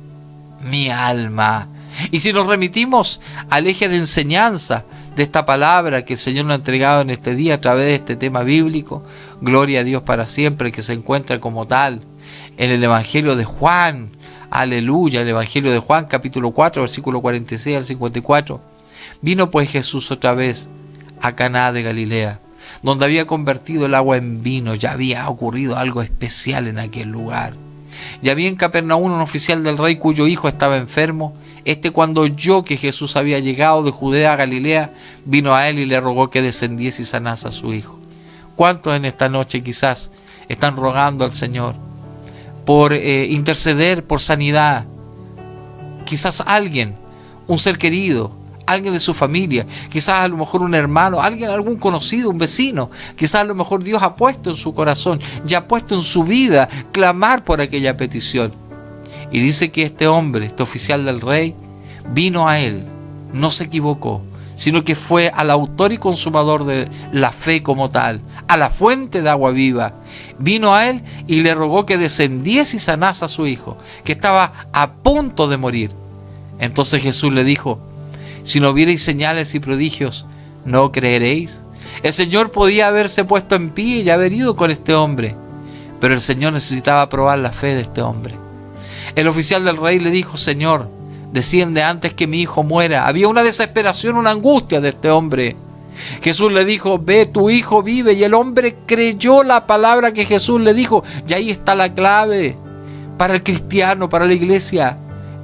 mi alma. Y si nos remitimos al eje de enseñanza de esta palabra que el Señor nos ha entregado en este día a través de este tema bíblico, gloria a Dios para siempre, que se encuentra como tal en el Evangelio de Juan, aleluya, el Evangelio de Juan capítulo 4 versículo 46 al 54. Vino pues Jesús otra vez a Caná de Galilea, donde había convertido el agua en vino. Ya había ocurrido algo especial en aquel lugar. Y había en Capernaum un oficial del rey cuyo hijo estaba enfermo. Cuando oyó que Jesús había llegado de Judea a Galilea, vino a él y le rogó que descendiese y sanase a su hijo. ¿Cuántos en esta noche quizás están rogando al Señor por interceder por sanidad? Quizás alguien, un ser querido, alguien de su familia, quizás a lo mejor un hermano, alguien, algún conocido, un vecino, quizás a lo mejor Dios ha puesto en su corazón y ha puesto en su vida clamar por aquella petición. Y dice que este hombre, este oficial del rey, vino a él, no se equivocó, sino que fue al autor y consumador de la fe como tal, a la fuente de agua viva. Vino a él y le rogó que descendiese y sanase a su hijo, que estaba a punto de morir. Entonces Jesús le dijo: si no viereis señales y prodigios, ¿no creeréis? El Señor podía haberse puesto en pie y haber ido con este hombre, pero el Señor necesitaba probar la fe de este hombre. El oficial del rey le dijo: Señor, desciende antes que mi hijo muera. Había una desesperación, una angustia de este hombre. Jesús le dijo: ve, tu hijo vive. Y el hombre creyó la palabra que Jesús le dijo. Y ahí está la clave para el cristiano, para la iglesia: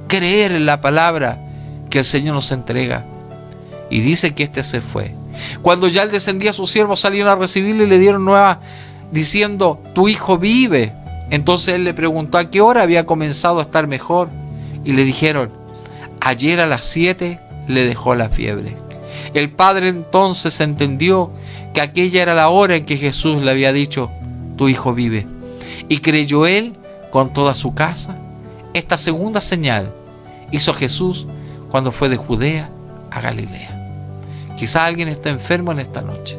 creer en la palabra que el Señor nos entrega. Y dice que se fue. Cuando ya él descendía, sus siervos salieron a recibirle y le dieron nueva diciendo: tu hijo vive. Entonces él le preguntó a qué hora había comenzado a estar mejor. Y le dijeron: ayer a las 7 le dejó la fiebre. El padre entonces entendió que aquella era la hora en que Jesús le había dicho: tu hijo vive. Y creyó él con toda su casa. Esta segunda señal hizo Jesús cuando fue de Judea a Galilea. Quizá alguien está enfermo en esta noche.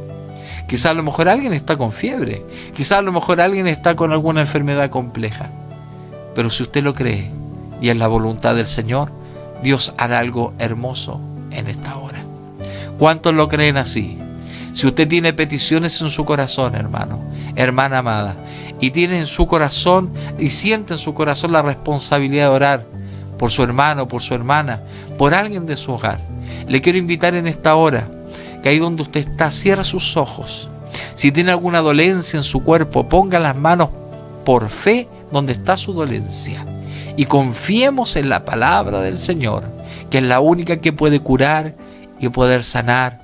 Quizá a lo mejor alguien está con fiebre. Quizá a lo mejor alguien está con alguna enfermedad compleja. Pero si usted lo cree y es la voluntad del Señor, Dios hará algo hermoso en esta hora. ¿Cuántos lo creen así? Si usted tiene peticiones en su corazón, hermano, hermana amada, y tiene en su corazón y siente en su corazón la responsabilidad de orar por su hermano, por su hermana, por alguien de su hogar, le quiero invitar en esta hora que ahí donde usted está, cierre sus ojos. Si tiene alguna dolencia en su cuerpo, ponga las manos por fe donde está su dolencia y confiemos en la palabra del Señor, que es la única que puede curar y poder sanar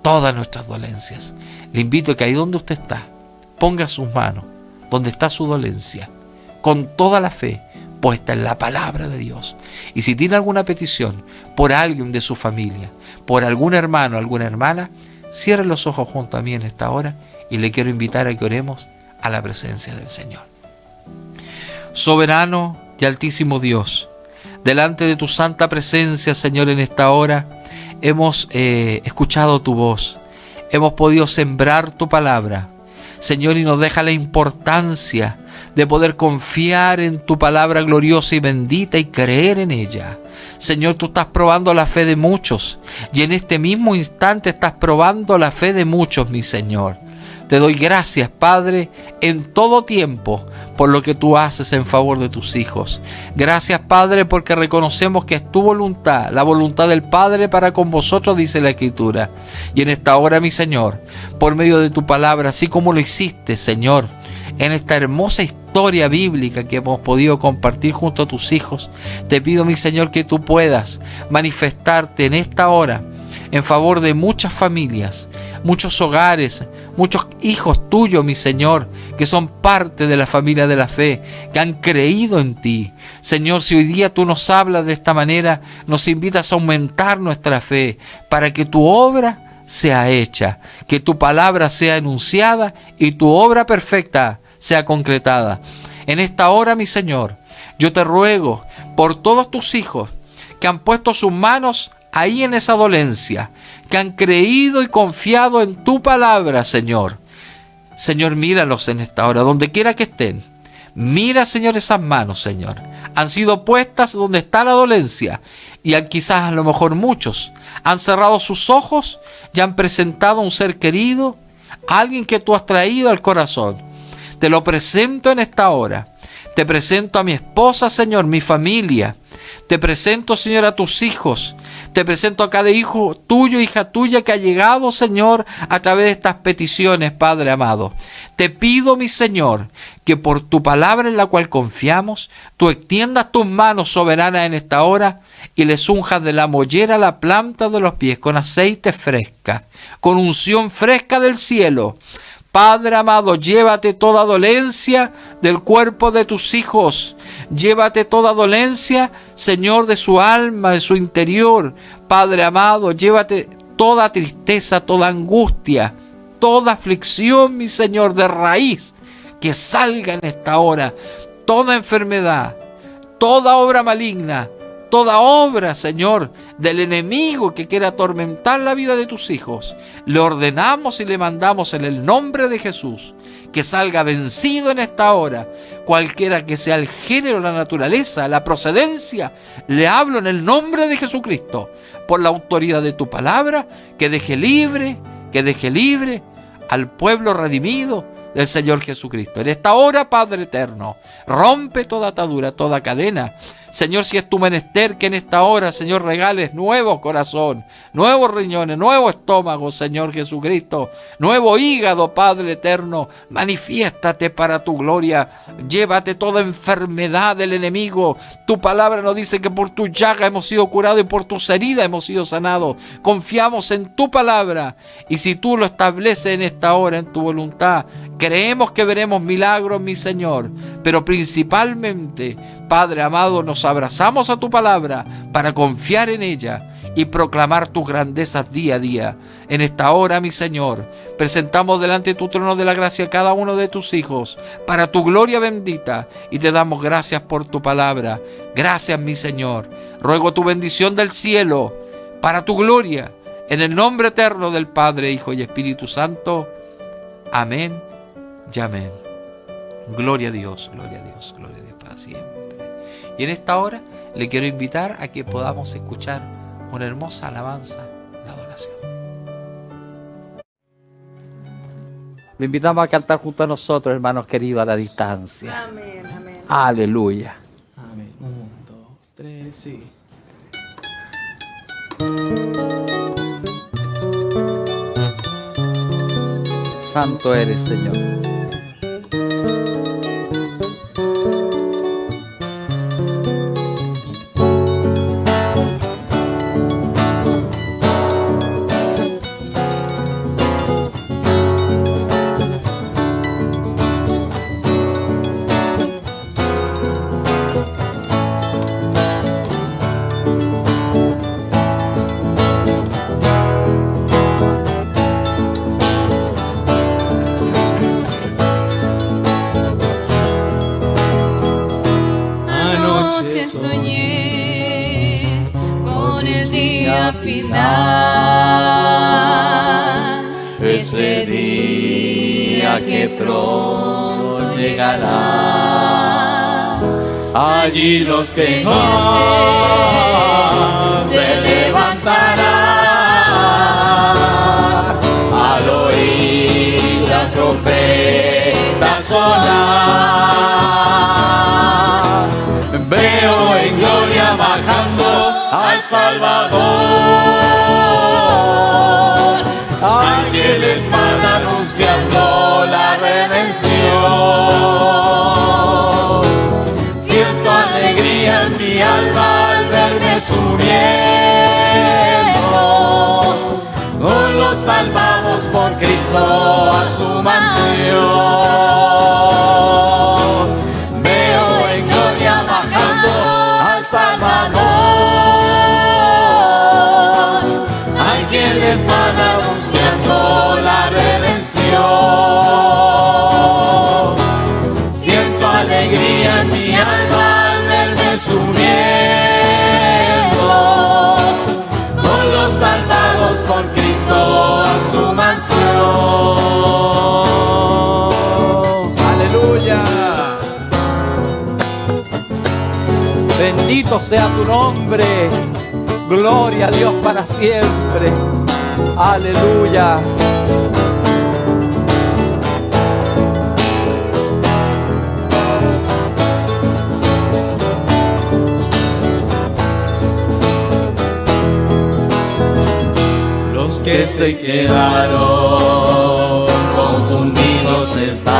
todas nuestras dolencias. Le invito a que ahí donde usted está, ponga sus manos donde está su dolencia, con toda la fe puesta en la palabra de Dios. Y si tiene alguna petición por alguien de su familia, por algún hermano, alguna hermana, cierre los ojos junto a mí en esta hora y le quiero invitar a que oremos a la presencia del Señor. Soberano y altísimo Dios, delante de tu santa presencia, Señor, en esta hora hemos escuchado tu voz, hemos podido sembrar tu palabra, Señor, y nos deja la importancia de poder confiar en tu palabra gloriosa y bendita y creer en ella. Señor, tú estás probando la fe de muchos y en este mismo instante estás probando la fe de muchos, mi Señor. Te doy gracias, Padre, en todo tiempo por lo que tú haces en favor de tus hijos. Gracias, Padre, porque reconocemos que es tu voluntad, la voluntad del Padre para con vosotros, dice la Escritura. Y en esta hora, mi Señor, por medio de tu palabra, así como lo hiciste, Señor, en esta hermosa historia bíblica que hemos podido compartir junto a tus hijos, te pido, mi Señor, que tú puedas manifestarte en esta hora en favor de muchas familias, muchos hogares, muchos hijos tuyos, mi Señor, que son parte de la familia de la fe, que han creído en ti. Señor, si hoy día tú nos hablas de esta manera, nos invitas a aumentar nuestra fe para que tu obra sea hecha, que tu palabra sea enunciada y tu obra perfecta sea concretada. En esta hora, mi Señor, yo te ruego por todos tus hijos que han puesto sus manos ahí en esa dolencia, que han creído y confiado en tu palabra, Señor. Señor, míralos en esta hora, donde quiera que estén. Mira, Señor, esas manos, Señor. Han sido puestas donde está la dolencia. Y quizás a lo mejor muchos han cerrado sus ojos y han presentado a un ser querido, a alguien que tú has traído al corazón. Te lo presento en esta hora. Te presento a mi esposa, Señor, mi familia. Te presento, Señor, a tus hijos. Te presento a cada hijo tuyo, hija tuya que ha llegado, Señor, a través de estas peticiones, Padre amado. Te pido, mi Señor, que por tu palabra en la cual confiamos, tú extiendas tus manos soberanas en esta hora y les unjas de la mollera la planta de los pies con aceite fresca, con unción fresca del cielo. Padre amado, llévate toda dolencia del cuerpo de tus hijos. Llévate toda dolencia, Señor, de su alma, de su interior. Padre amado, llévate toda tristeza, toda angustia, toda aflicción, mi Señor, de raíz, que salga en esta hora. Toda enfermedad, toda obra maligna, toda obra, Señor, del enemigo que quiera atormentar la vida de tus hijos, le ordenamos y le mandamos en el nombre de Jesús que salga vencido en esta hora. Cualquiera que sea el género, la naturaleza, la procedencia, le hablo en el nombre de Jesucristo, por la autoridad de tu palabra, que deje libre al pueblo redimido del Señor Jesucristo. En esta hora, Padre eterno, rompe toda atadura, toda cadena. Señor, si es tu menester, que en esta hora, Señor, regales nuevo corazón, nuevos riñones, nuevo estómago, Señor Jesucristo, nuevo hígado, Padre eterno. Manifiéstate para tu gloria. Llévate toda enfermedad del enemigo. Tu palabra nos dice que por tu llaga hemos sido curados y por tus heridas hemos sido sanados. Confiamos en tu palabra y si tú lo estableces en esta hora, en tu voluntad, creemos que veremos milagros, mi Señor, pero principalmente, Padre amado, nos abrazamos a tu palabra para confiar en ella y proclamar tus grandezas día a día. En esta hora, mi Señor, presentamos delante de tu trono de la gracia a cada uno de tus hijos para tu gloria bendita, y te damos gracias por tu palabra. Gracias, mi Señor. Ruego tu bendición del cielo para tu gloria, en el nombre eterno del Padre, Hijo y Espíritu Santo. Amén y amén. Gloria a Dios, gloria a Dios, gloria a Dios para siempre. Y en esta hora le quiero invitar a que podamos escuchar una hermosa alabanza de adoración. Le invitamos a cantar junto a nosotros, hermanos queridos, a la distancia. Amén, amén. Aleluya. Amén. 1, 2, 3, sí. Santo eres, Señor. Anoche soñé con el día final, ese día que pronto llegará. Allí los que se levantarán al oír la trompeta sonar. Veo en gloria bajando al Salvador, ángeles van anunciando la redención. Siento alegría en mi alma al verme subiendo con los salvados por Cristo a su mansión. Veo en gloria bajando al Salvador, ángeles van anunciando la redención. Siento alegría en mi alma al verme subiendo con los salvados por Cristo a su mansión. Aleluya. Bendito sea tu nombre. Gloria a Dios para siempre. Aleluya. Los Que se quedaron confundidos están,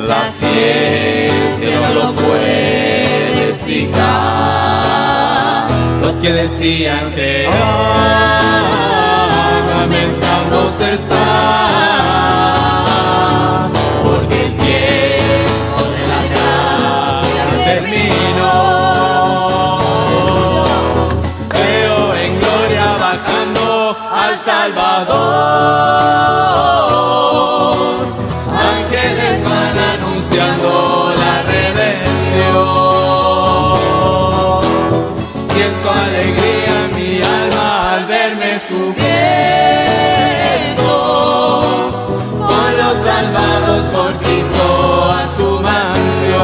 la ciencia no lo puede explicar. Los que decían que lamentándose están, porque el tiempo de la gracia terminó. Veo en gloria bajando al Salvador, ángeles van anunciando la redención. Siento alegría en mi alma al verme subiendo con los salvados por Cristo a su mansión.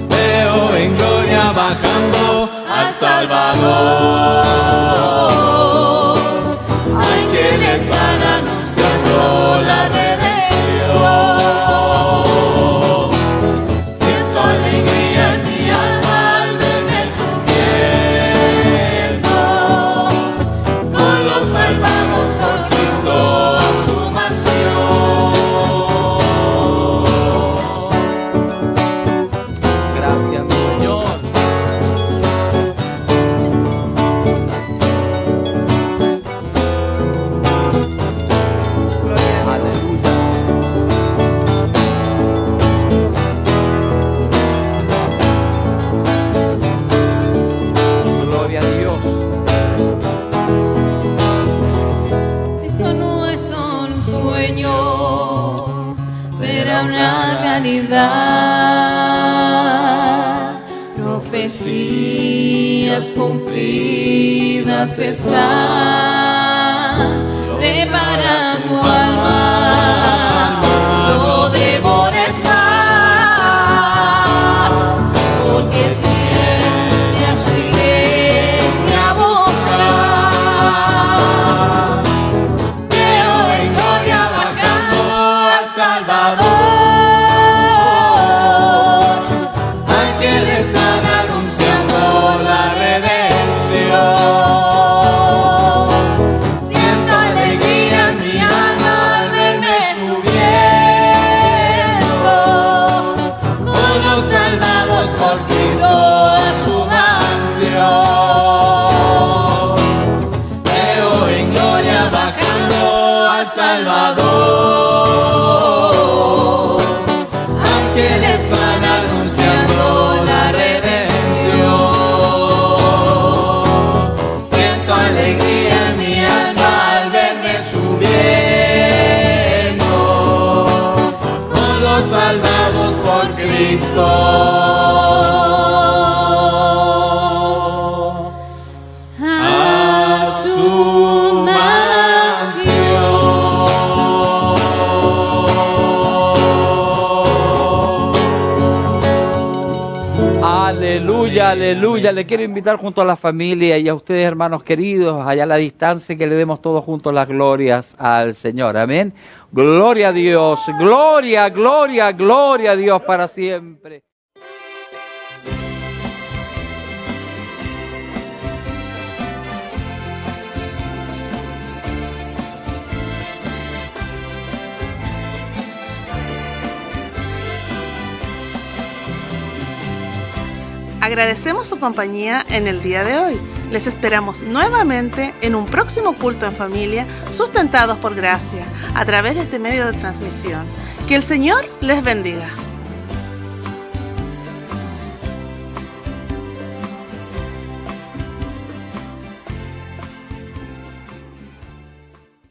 Veo en gloria bajando al Salvador, ángeles van anunciando la redención. Siento alegría en mi alma al verme subiendo con los salvados por Cristo a su mansión. Gracias, mi Señor. realidad. Profecías cumplidas están. Prepara tu alma, no devores más, porque tiende a su iglesia a buscar. Veo en gloria bajando al Salvador. Ángeles van anunciando la redención. Siento alegría en mi alma al verme subiendo con los salvados por Cristo a su mansión. Veo en gloria bajando al Salvador. Ángeles van anunciando la redención. Siento alegría en mi alma al verme subiendo con los salvados por Cristo a su mansión. Aleluya, aleluya. Le quiero invitar junto a la familia y a ustedes, hermanos queridos, allá a la distancia, que le demos todos juntos las glorias al Señor. Amén. Gloria a Dios. Gloria, gloria, gloria a Dios para siempre. Agradecemos su compañía en el día de hoy. Les esperamos nuevamente en un próximo culto en familia, sustentados por gracia, a través de este medio de transmisión. Que el Señor les bendiga.